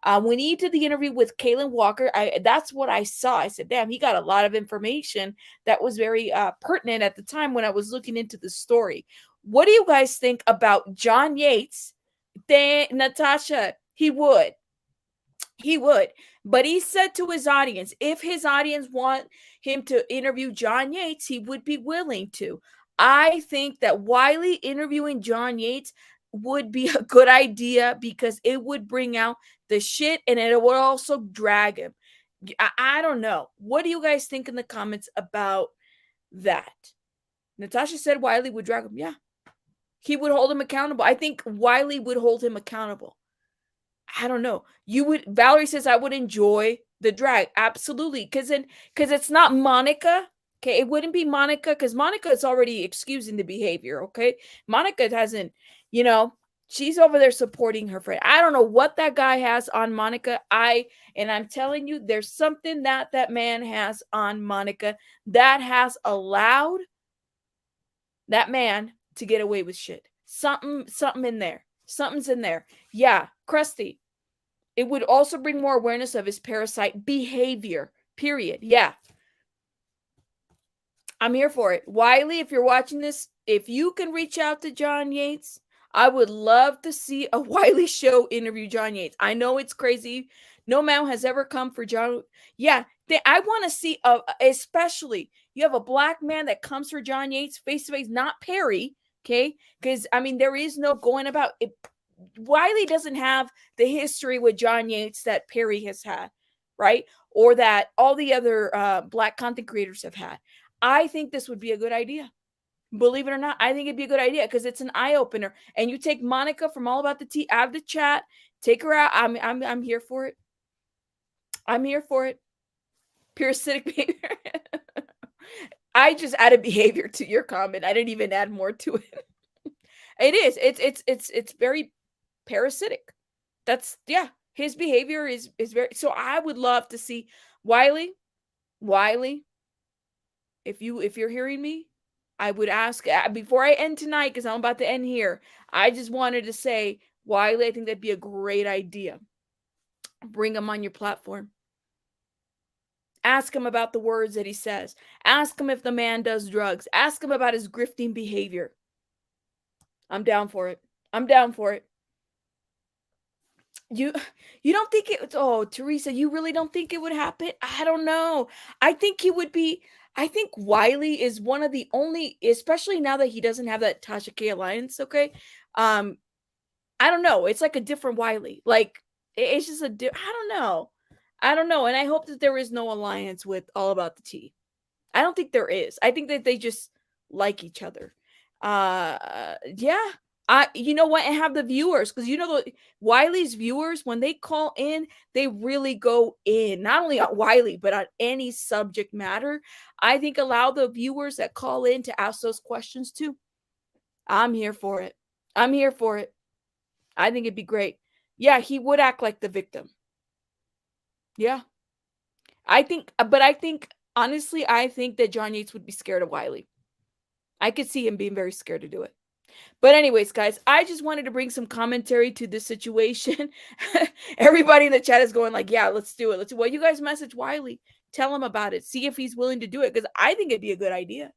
[SPEAKER 1] When he did the interview with Kaylin Walker, that's what I saw. I said, damn, he got a lot of information that was very pertinent at the time when I was looking into the story. What do you guys think about John Yates? Natasha, he would. But he said to his audience, if his audience want him to interview John Yates, he would be willing to. I think that Wiley interviewing John Yates would be a good idea because it would bring out the shit and it would also drag him. I don't know. What do you guys think in the comments about that? Natasha said Wiley would drag him. Yeah. He would hold him accountable. I think Wiley would hold him accountable. I don't know. Valerie says I would enjoy the drag. Absolutely. Because it's not Monica. Okay. It wouldn't be Monica because Monica is already excusing the behavior. Okay. Monica hasn't, she's over there supporting her friend. I don't know what that guy has on Monica. And I'm telling you, there's something that man has on Monica that has allowed that man to get away with shit. Something in there. Something's in there. Yeah, Krusty. It would also bring more awareness of his parasite behavior. Period. Yeah. I'm here for it. Wiley, if you're watching this, if you can reach out to John Yates, I would love to see a Wiley Show interview John Yates. I know it's crazy. No man has ever come for John. Yeah, I want to see, especially, you have a black man that comes for John Yates face-to-face, not Perry. Okay, because there is no going about it. Wiley doesn't have the history with John Yates that Perry has had, right? Or that all the other black content creators have had. I think this would be a good idea. Believe it or not, I think it'd be a good idea because it's an eye opener. And you take Monica from All About the Tea out of the chat, take her out. I'm here for it. I'm here for it. Parasitic behavior. I just added behavior to your comment. I didn't even add more to it. It is. It's very parasitic. That's, yeah. His behavior is very. So I would love to see Wiley. if you're hearing me, I would ask before I end tonight, because I'm about to end here. I just wanted to say, Wiley, I think that'd be a great idea. Bring him on your platform. Ask him about the words that he says. Ask him if the man does drugs. Ask him about his grifting behavior. I'm down for it. I'm down for it. You don't think it? Oh, Teresa, you really don't think it would happen? I don't know. I think he would be. I think Wiley is one of the only, especially now that he doesn't have that Tasha K alliance. Okay, I don't know. It's like a different Wiley. Like it's just I don't know. I don't know. And I hope that there is no alliance with All About the Tea. I don't think there is. I think that they just like each other. Yeah. You know what? And have the viewers, because you know Wiley's viewers, when they call in, they really go in, not only on Wiley, but on any subject matter. I think allow the viewers that call in to ask those questions too. I'm here for it. I'm here for it. I think it'd be great. Yeah, he would act like the victim. Yeah. I think honestly, I think that John Yates would be scared of Wiley. I could see him being very scared to do it. But anyways, guys, I just wanted to bring some commentary to this situation. Everybody in the chat is going like, yeah, let's do it. Well, you guys message Wiley. Tell him about it. See if he's willing to do it, because I think it'd be a good idea.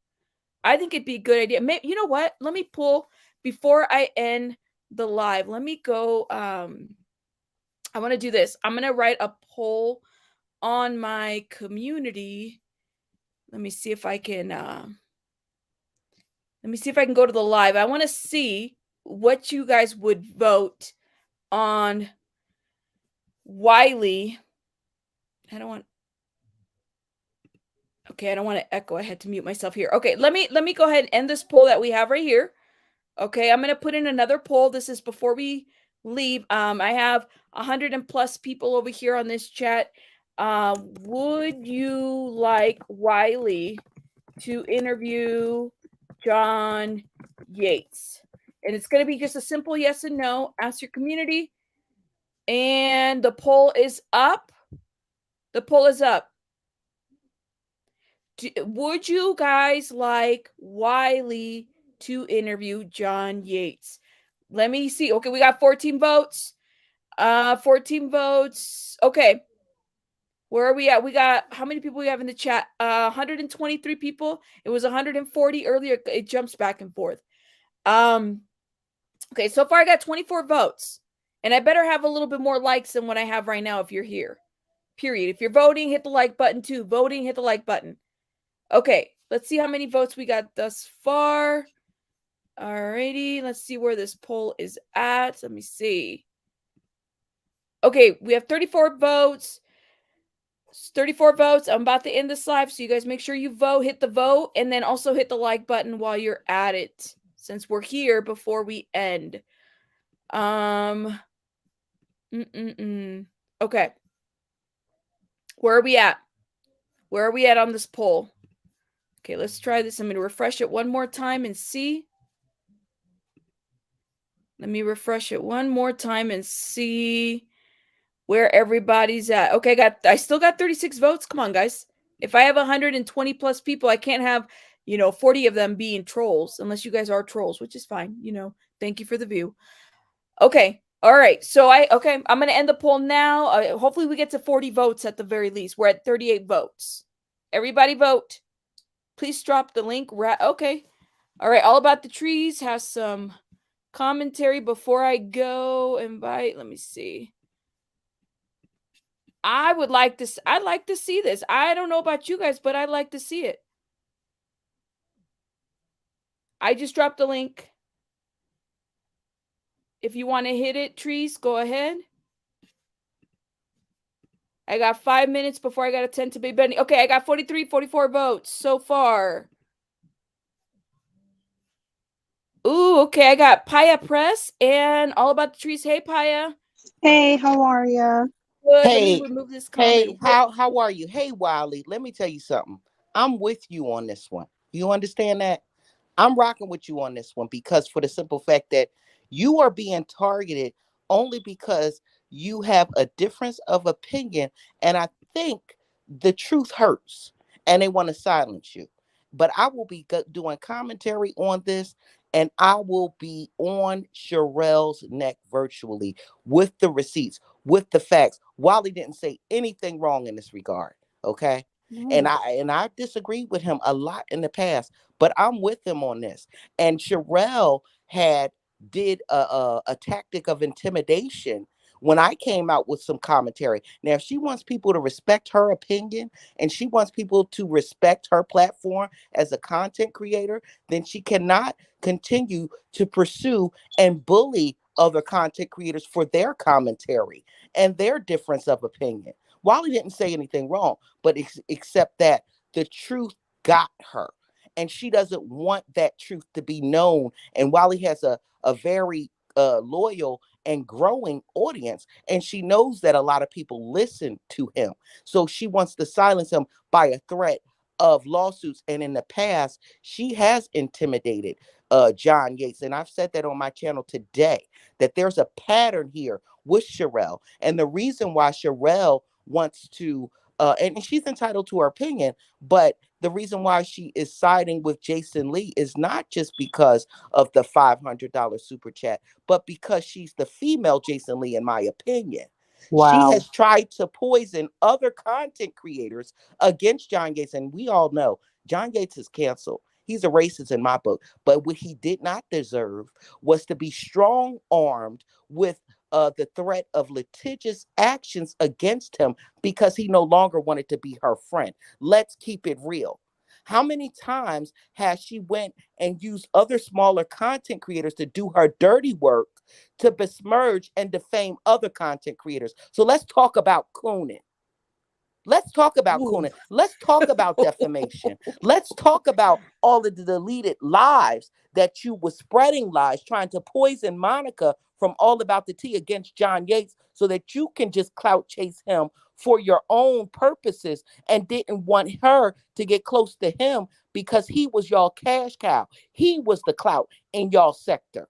[SPEAKER 1] I think it'd be a good idea. Maybe, you know what? Let me pull, before I end the live, let me go. I want to do this. I'm going to write a poll on my community. Let me see if I can go to the live. I want to see what you guys would vote on Wiley. I don't want to echo. I had to mute myself here. Okay, let me go ahead and end this poll that we have right here. Okay, I'm going to put in another poll. This is before we leave. I have 100 and plus people over here on this chat. Would you like Wiley to interview John Yates? And it's going to be just a simple yes and no. Ask your community. And the poll is up. The poll is up. Would you guys like Wiley to interview John Yates? Let me see. Okay, we got 14 votes. 14 votes. Okay. Where are we at? We got, how many people we have in the chat? 123 people. It was 140 earlier. It jumps back and forth. Okay, so far I got 24 votes. And I better have a little bit more likes than what I have right now if you're here. Period. If you're voting, hit the like button too. Voting, hit the like button. Okay, let's see how many votes we got thus far. Alrighty, let's see where this poll is at. Let me see. Okay, we have 34 votes. 34 votes. I'm about to end this live, so you guys make sure you vote, hit the vote, and then also hit the like button while you're at it, since we're here before we end. Okay. Where are we at? Where are we at on this poll? Okay, let's try this. I'm going to refresh it one more time and see. Let me refresh it one more time and see where everybody's at. Okay, I still got 36 votes. Come on, guys. If I have 120 plus people, I can't have, 40 of them being trolls, unless you guys are trolls, which is fine. Thank you for the view. Okay. All right. So I'm going to end the poll now. Hopefully we get to 40 votes at the very least. We're at 38 votes. Everybody vote. Please drop the link. Okay. All right. All About the Trees has some commentary before I go. Invite. Let me see. I'd like to see this. I don't know about you guys, but I'd like to see it. I just dropped the link. If you want to hit it, Trees, go ahead. I got 5 minutes before I got to tend to be bending. Okay, I got 44 votes so far. Ooh, okay. I got Paya Press and All About the Trees. Hey, Paya.
[SPEAKER 7] Hey, how are you?
[SPEAKER 1] Good.
[SPEAKER 8] Hey,
[SPEAKER 1] let me remove this comment.
[SPEAKER 8] Hey, how are you? Hey, Wiley, let me tell you something. I'm with you on this one. You understand that? I'm rocking with you on this one because for the simple fact that you are being targeted only because you have a difference of opinion. And I think the truth hurts and they want to silence you. but I will be doing commentary on this, and I will be on Sharrell's neck virtually with the receipts, with the facts. Wiley didn't say anything wrong in this regard. Okay. And I disagreed with him a lot in the past, but I'm with him on this. And Shirelle did a tactic of intimidation when I came out with some commentary. Now, if she wants people to respect her opinion and she wants people to respect her platform as a content creator, then she cannot continue to pursue and bully other content creators for their commentary and their difference of opinion. Wiley didn't say anything wrong, but except that the truth got her. And she doesn't want that truth to be known. And Wiley has a very loyal and growing audience, and she knows that a lot of people listen to him. So she wants to silence him by a threat of lawsuits. And in the past, she has intimidated John Yates. And I've said that on my channel today, that there's a pattern here with Shirelle. And the reason why Shirelle wants to, and she's entitled to her opinion, but the reason why she is siding with Jason Lee is not just because of the $500 super chat, but because she's the female Jason Lee, in my opinion. Wow. She has tried to poison other content creators against John Yates. And we all know John Yates is canceled. He's a racist in my book. But what he did not deserve was to be strong-armed with the threat of litigious actions against him because he no longer wanted to be her friend. Let's keep it real. How many times has she went and used other smaller content creators to do her dirty work, to besmirch and defame other content creators? So let's talk about cooning. Let's talk about cooning. Let's talk about defamation. Let's talk about all of the deleted lives that you were spreading, lies, trying to poison Monica from All About the Tea against John Yates so that you can just clout chase him for your own purposes, and didn't want her to get close to him because he was y'all cash cow. He was the clout in y'all sector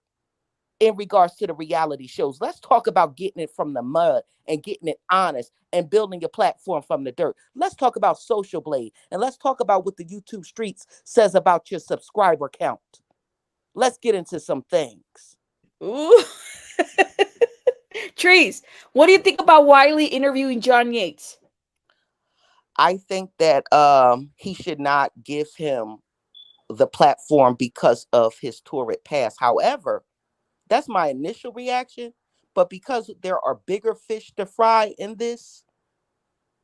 [SPEAKER 8] in regards to the reality shows. Let's talk about getting it from the mud and getting it honest and building your platform from the dirt. Let's talk about Social Blade, and let's talk about what the YouTube streets says about your subscriber count. Let's get into some things.
[SPEAKER 1] Ooh. Trees, what do you think about Wiley interviewing John Yates?
[SPEAKER 8] I think that he should not give him the platform because of his torrid past. However, that's my initial reaction. But because there are bigger fish to fry in this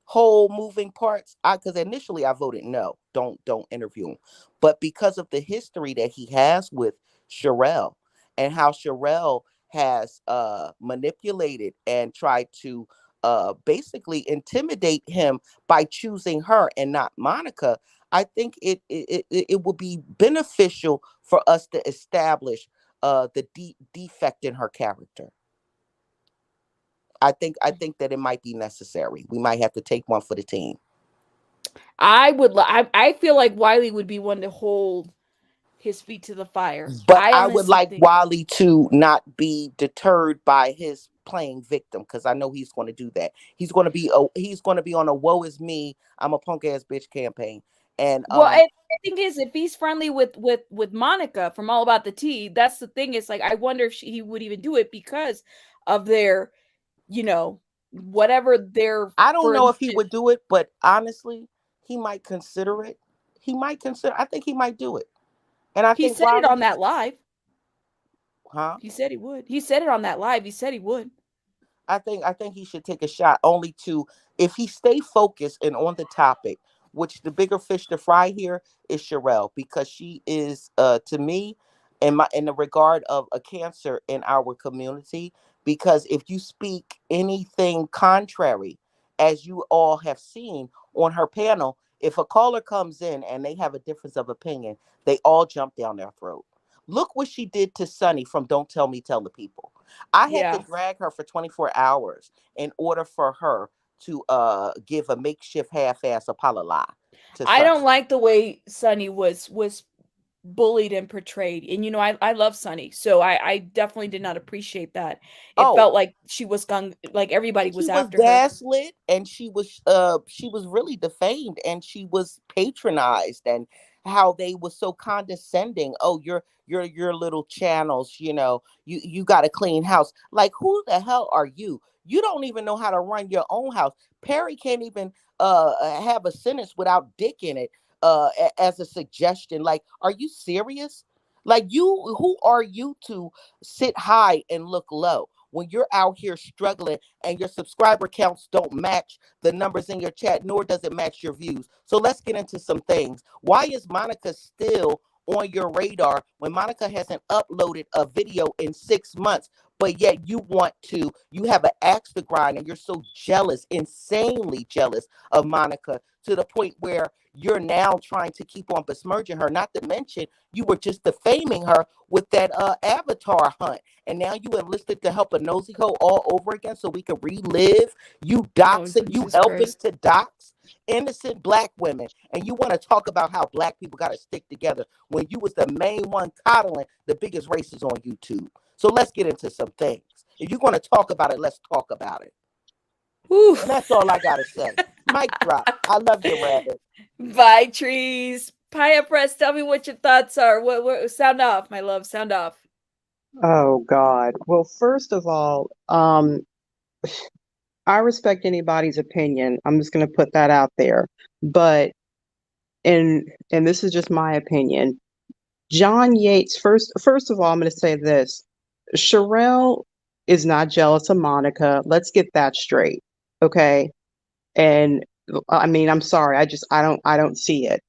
[SPEAKER 8] whole moving parts, because initially I voted no, don't interview him. But because of the history that he has with Shirelle and how Shirelle has manipulated and tried to basically intimidate him by choosing her and not Monica, I think it will be beneficial for us to establish the defect in her character. I think that it might be necessary. We might have to take one for the team.
[SPEAKER 1] I feel like Wiley would be one to hold his feet to the fire.
[SPEAKER 8] But I would like Wiley to not be deterred by his playing victim, because I know he's going to do that. He's going to be on a woe is me, I'm a punk ass bitch campaign. And
[SPEAKER 1] the thing is, if he's friendly with Monica from All About the Tea, that's the thing. It's like, I wonder if he would even do it because of their, whatever their.
[SPEAKER 8] I don't know if he would do it, but honestly, he might consider it. I think he might do it. And I think
[SPEAKER 1] he said it on that live.
[SPEAKER 8] Huh?
[SPEAKER 1] He said he would. He said it on that live. He said he would.
[SPEAKER 8] I think he should take a shot, only to, if he stay focused and on the topic, which the bigger fish to fry here is Shirelle, because she is to me in the regard of a cancer in our community. Because if you speak anything contrary, as you all have seen on her panel, if a caller comes in and they have a difference of opinion, they all jump down their throat. Look what she did to Sunny from Don't Tell Me, Tell the People. I had to drag her for 24 hours in order for her to give a makeshift half-ass apology to Sunny.
[SPEAKER 1] I don't like the way Sunny was bullied and portrayed. And I love Sunny, so I definitely did not appreciate that. It felt like she was like everybody was after her.
[SPEAKER 8] She was gaslit, and she was really defamed, and she was patronized, and how they was so condescending. Oh, your little channels, you got a clean house. Like, who the hell are you? You don't even know how to run your own house. Perry can't even have a sentence without dick in it as a suggestion. Like, are you serious? Like, who are you to sit high and look low when you're out here struggling and your subscriber counts don't match the numbers in your chat, nor does it match your views? So let's get into some things. Why is Monica still on your radar when Monica hasn't uploaded a video in 6 months? But yet you have an axe to grind and you're so jealous, insanely jealous of Monica, to the point where you're now trying to keep on besmirching her. Not to mention, you were just defaming her with that avatar hunt. And now you enlisted to help a nosy hoe all over again so we can relive you doxing, you helping to dox innocent Black women. And you want to talk about how Black people got to stick together when you was the main one coddling the biggest racists on YouTube. So let's get into some things. If you're going to talk about it, let's talk about it. Oof. And that's all I got to say. Mic drop. I love you, Rabbit.
[SPEAKER 1] Bye, trees. Pia Press, tell me what your thoughts are. What sound off, my love. Sound off.
[SPEAKER 7] Oh God. Well, first of all, I respect anybody's opinion. I'm just gonna put that out there. But and this is just my opinion. John Yates, first of all, I'm gonna say this. Shirelle is not jealous of Monica. Let's get that straight. Okay. And I mean, I'm sorry, I don't see it.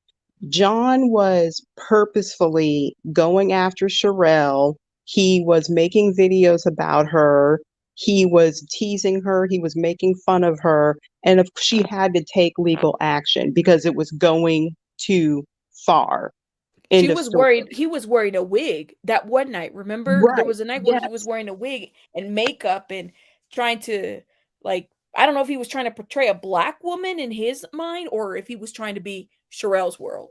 [SPEAKER 7] John was purposefully going after Sharrell. He was making videos about her. He was teasing her. He was making fun of her. And if she had to take legal action because it was going too far.
[SPEAKER 1] She was worried. He was wearing a wig that one night. Remember,
[SPEAKER 7] right.
[SPEAKER 1] There was a night where he was wearing a wig and makeup and trying to, like, I don't know if he was trying to portray a Black woman in his mind or if he was trying to be Sherelle's world.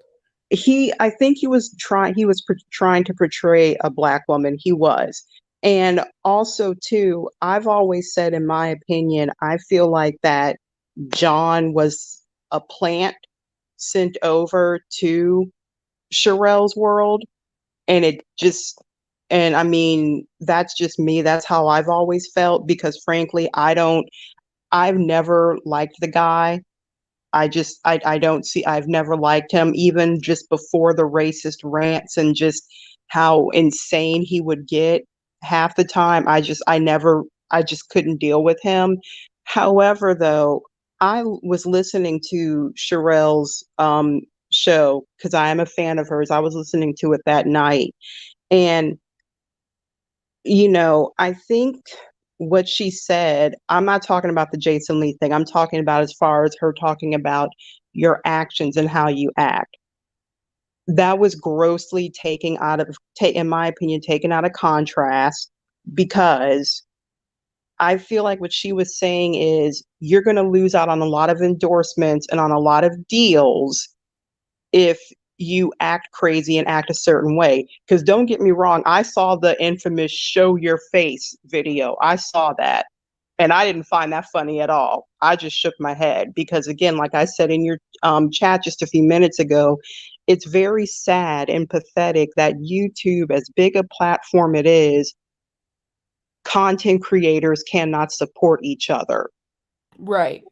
[SPEAKER 7] I think he was trying to portray a Black woman. He was. And also too, I've always said, in my opinion, I feel like that John was a plant sent over to Sherelle's world. And I mean, that's just me. That's how I've always felt, because frankly, I've never liked the guy. I've never liked him, even just before the racist rants and just how insane he would get half the time. I just couldn't deal with him. However, though, I was listening to Sherelle's show because I am a fan of hers. I was listening to it that night. And, I think what she said, I'm not talking about the Jason Lee thing. I'm talking about as far as her talking about your actions and how you act. That was grossly in my opinion, taken out of contrast, because I feel like what she was saying is you're going to lose out on a lot of endorsements and on a lot of deals if you act crazy and act a certain way. Because don't get me wrong, I saw the infamous show your face video. I saw that. And I didn't find that funny at all. I just shook my head because, again, like I said in your chat just a few minutes ago, it's very sad and pathetic that YouTube, as big a platform it is, content creators cannot support each other.
[SPEAKER 1] Right.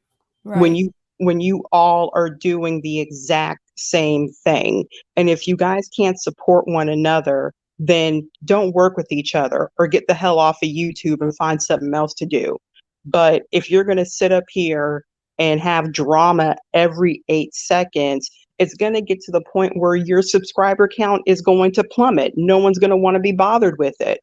[SPEAKER 7] When you all are doing the exact same thing. And if you guys can't support one another, then don't work with each other or get the hell off of YouTube and find something else to do. But if you're going to sit up here and have drama every 8 seconds, it's going to get to the point where your subscriber count is going to plummet. No one's going to want to be bothered with it.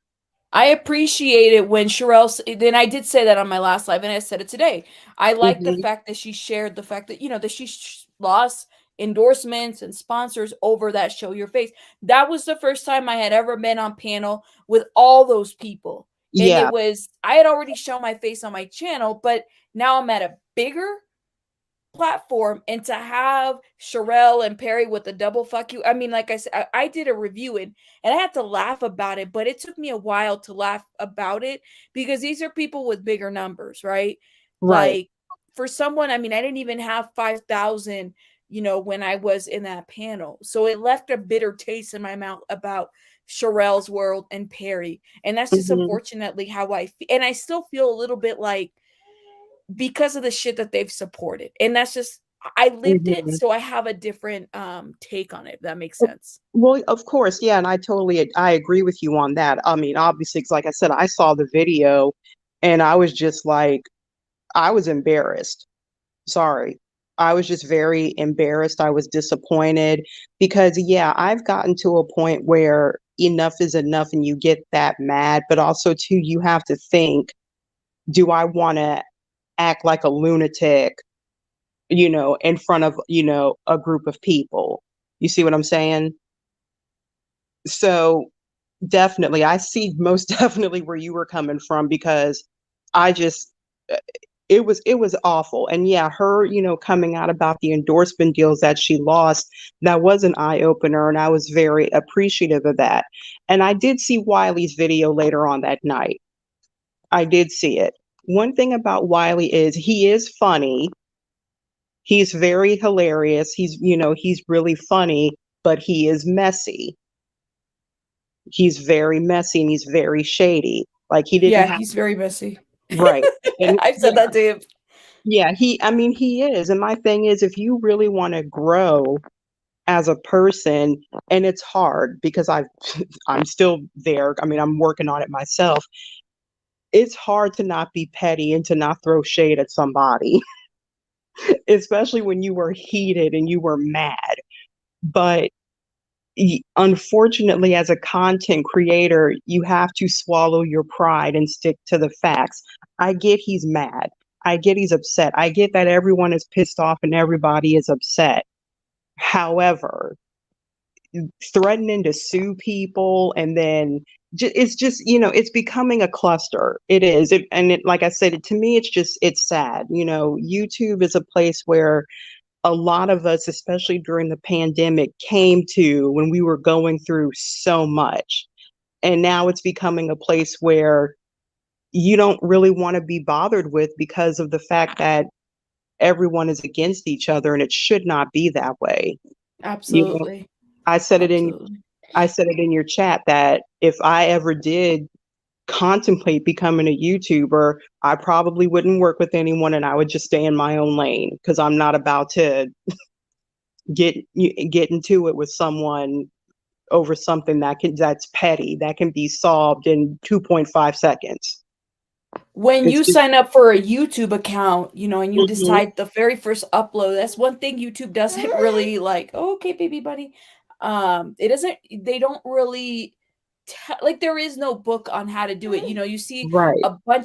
[SPEAKER 1] I appreciate it when Shirelle, then I did say that on my last live, and I said it today. I like the fact that she shared the fact that, that she lost endorsements and sponsors over that show your face. That was the first time I had ever been on panel with all those people. And I had already shown my face on my channel, but now I'm at a bigger platform, and to have Sharrell and Perry with the double fuck you. I mean, like I said, I did a review and I had to laugh about it, but it took me a while to laugh about it because these are people with bigger numbers, right?
[SPEAKER 7] Right.
[SPEAKER 1] Like, for someone, I mean, I didn't even have 5,000, when I was in that panel. So it left a bitter taste in my mouth about Sharrell's world and Perry. And that's just unfortunately how I feel. And I still feel a little bit like, because of the shit that they've supported. And that's just, I lived it, so I have a different take on it, if that makes sense.
[SPEAKER 7] Well, of course, yeah, and I agree with you on that. I mean, obviously, 'cause like I said, I saw the video and I was just like, I was embarrassed. Sorry. I was just very embarrassed. I was disappointed because, yeah, I've gotten to a point where enough is enough and you get that mad, but also too, you have to think, do I want to act like a lunatic, in front of, a group of people? You see what I'm saying? So definitely, I see most definitely where you were coming from, because I just, it was awful. And yeah, her, coming out about the endorsement deals that she lost, that was an eye opener, and I was very appreciative of that. And I did see Wiley's video later on that night. I did see it. One thing about Wiley is he is funny. He's very hilarious. He's really funny, but he is messy. He's very messy and he's very shady. Like he didn't have,
[SPEAKER 1] he's very messy.
[SPEAKER 7] right. And
[SPEAKER 1] I've said that to him.
[SPEAKER 7] yeah, he is. And my thing is, if you really want to grow as a person, and it's hard because I'm still there. I mean, I'm working on it myself. It's hard to not be petty and to not throw shade at somebody, especially when you were heated and you were mad. But unfortunately, as a content creator, you have to swallow your pride and stick to the facts. I get he's mad. I get he's upset. I get that everyone is pissed off and everybody is upset. However, threatening to sue people, and then it's just, it's becoming a cluster. It is. Like I said, to me, it's sad. YouTube is a place where a lot of us, especially during the pandemic, came to when we were going through so much. And now it's becoming a place where you don't really want to be bothered with, because of the fact that everyone is against each other, and it should not be that way.
[SPEAKER 1] Absolutely.
[SPEAKER 7] I said it in your chat that if I ever did contemplate becoming a YouTuber, I probably wouldn't work with anyone and I would just stay in my own lane, because I'm not about to get into it with someone over something that's petty, that can be solved in 2.5 seconds.
[SPEAKER 1] When you sign up for a YouTube account, and you decide the very first upload, that's one thing YouTube doesn't really like. Oh, okay, baby buddy. They don't really like, there is no book on how to do it. You see
[SPEAKER 7] Right.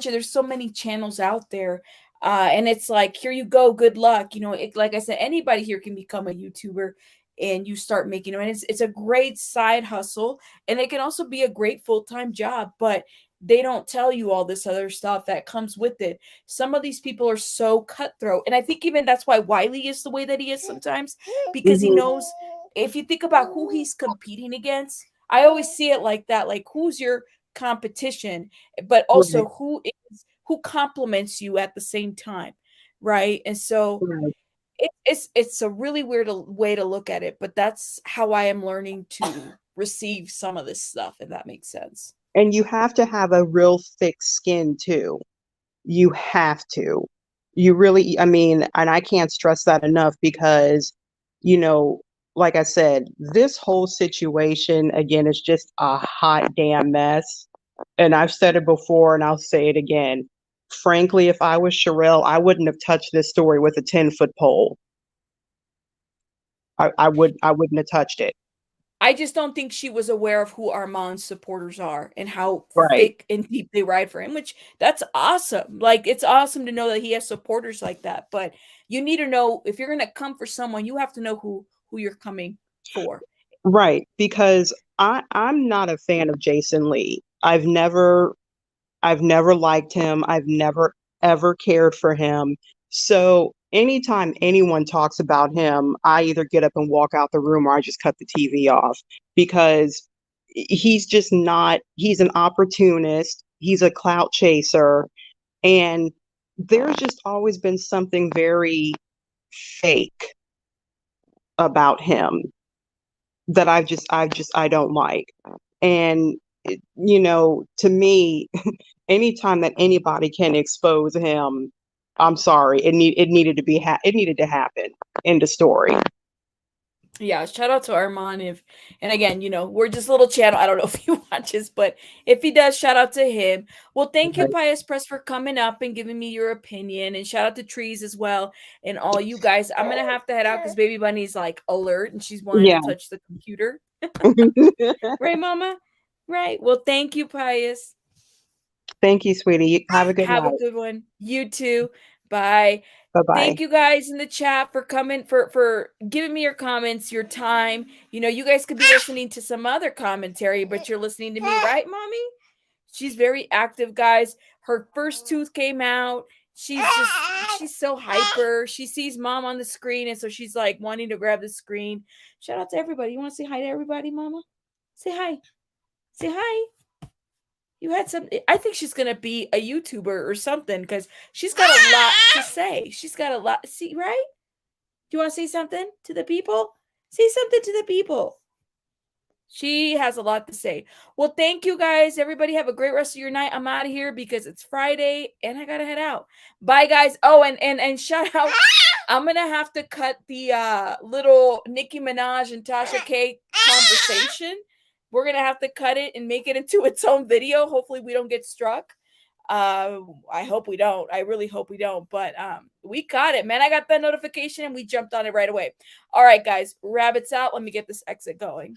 [SPEAKER 1] there's so many channels out there. And it's like, here you go, good luck. Like I said, anybody here can become a YouTuber, and you start making them. And it's a great side hustle, and it can also be a great full-time job, but they don't tell you all this other stuff that comes with it. Some of these people are so cutthroat. And I think even that's why Wiley is the way that he is sometimes, because he knows, if you think about who he's competing against, I always see it like that, like, who's your competition, but also who compliments you at the same time, right? And so it's a really weird way to look at it, but that's how I am learning to receive some of this stuff, if that makes sense.
[SPEAKER 7] And you have to have a real thick skin too. You have to. You really, and I can't stress that enough, because, like I said, this whole situation, again, is just a hot damn mess. And I've said it before and I'll say it again. Frankly, if I was Shirelle, I wouldn't have touched this story with a 10-foot pole. I wouldn't have touched it.
[SPEAKER 1] I just don't think she was aware of who Armon's supporters are and how
[SPEAKER 7] Right.
[SPEAKER 1] thick and deep they ride for him, which that's awesome. Like, it's awesome to know that he has supporters like that. But you need to know, if you're going to come for someone, you have to know who you're coming for.
[SPEAKER 7] Right. Because I'm not a fan of Jason Lee. I've never liked him. I've never ever cared for him. So anytime anyone talks about him, I either get up and walk out the room, or I just cut the TV off, because he's just not, he's an opportunist. He's a clout chaser. And there's just always been something very fake about him that I don't like. And to me, anytime that anybody can expose him, I'm sorry, it needed to happen. End of story.
[SPEAKER 1] Yeah, shout out to Armon. And again, we're just a little channel. I don't know if he watches, but if he does, shout out to him. Well, thank you, Pious Press, for coming up and giving me your opinion. And shout out to Trees as well. And all you guys. I'm gonna have to head out because Baby Bunny's like alert and she's wanting to touch the computer. Right, Mama? Right. Well, thank you, Pious.
[SPEAKER 7] Thank you, sweetie. Have a good night.
[SPEAKER 1] Have a good one. You too. Bye.
[SPEAKER 7] Bye-bye.
[SPEAKER 1] Thank you guys in the chat for coming, for giving me your comments, your time. You guys could be listening to some other commentary, but you're listening to me, right, Mommy? She's very active, guys. Her first tooth came out. She's so hyper. She sees Mom on the screen, and so she's like wanting to grab the screen. Shout out to everybody. You want to say hi to everybody, Mama? Say hi. Say hi. You had something. I think she's gonna be a YouTuber or something because she's got a lot to say. She's got a lot. See, right? Do you want to say something to the people? Say something to the people. She has a lot to say. Well, thank you guys. Everybody have a great rest of your night. I'm out of here because it's Friday and I gotta head out. Bye, guys. Oh, and shout out. I'm gonna have to cut the little Nicki Minaj and Tasha K conversation. We're going to have to cut it and make it into its own video. Hopefully we don't get struck. I hope we don't. I really hope we don't. But we caught it, man. I got that notification and we jumped on it right away. All right, guys. Rabbits out. Let me get this exit going.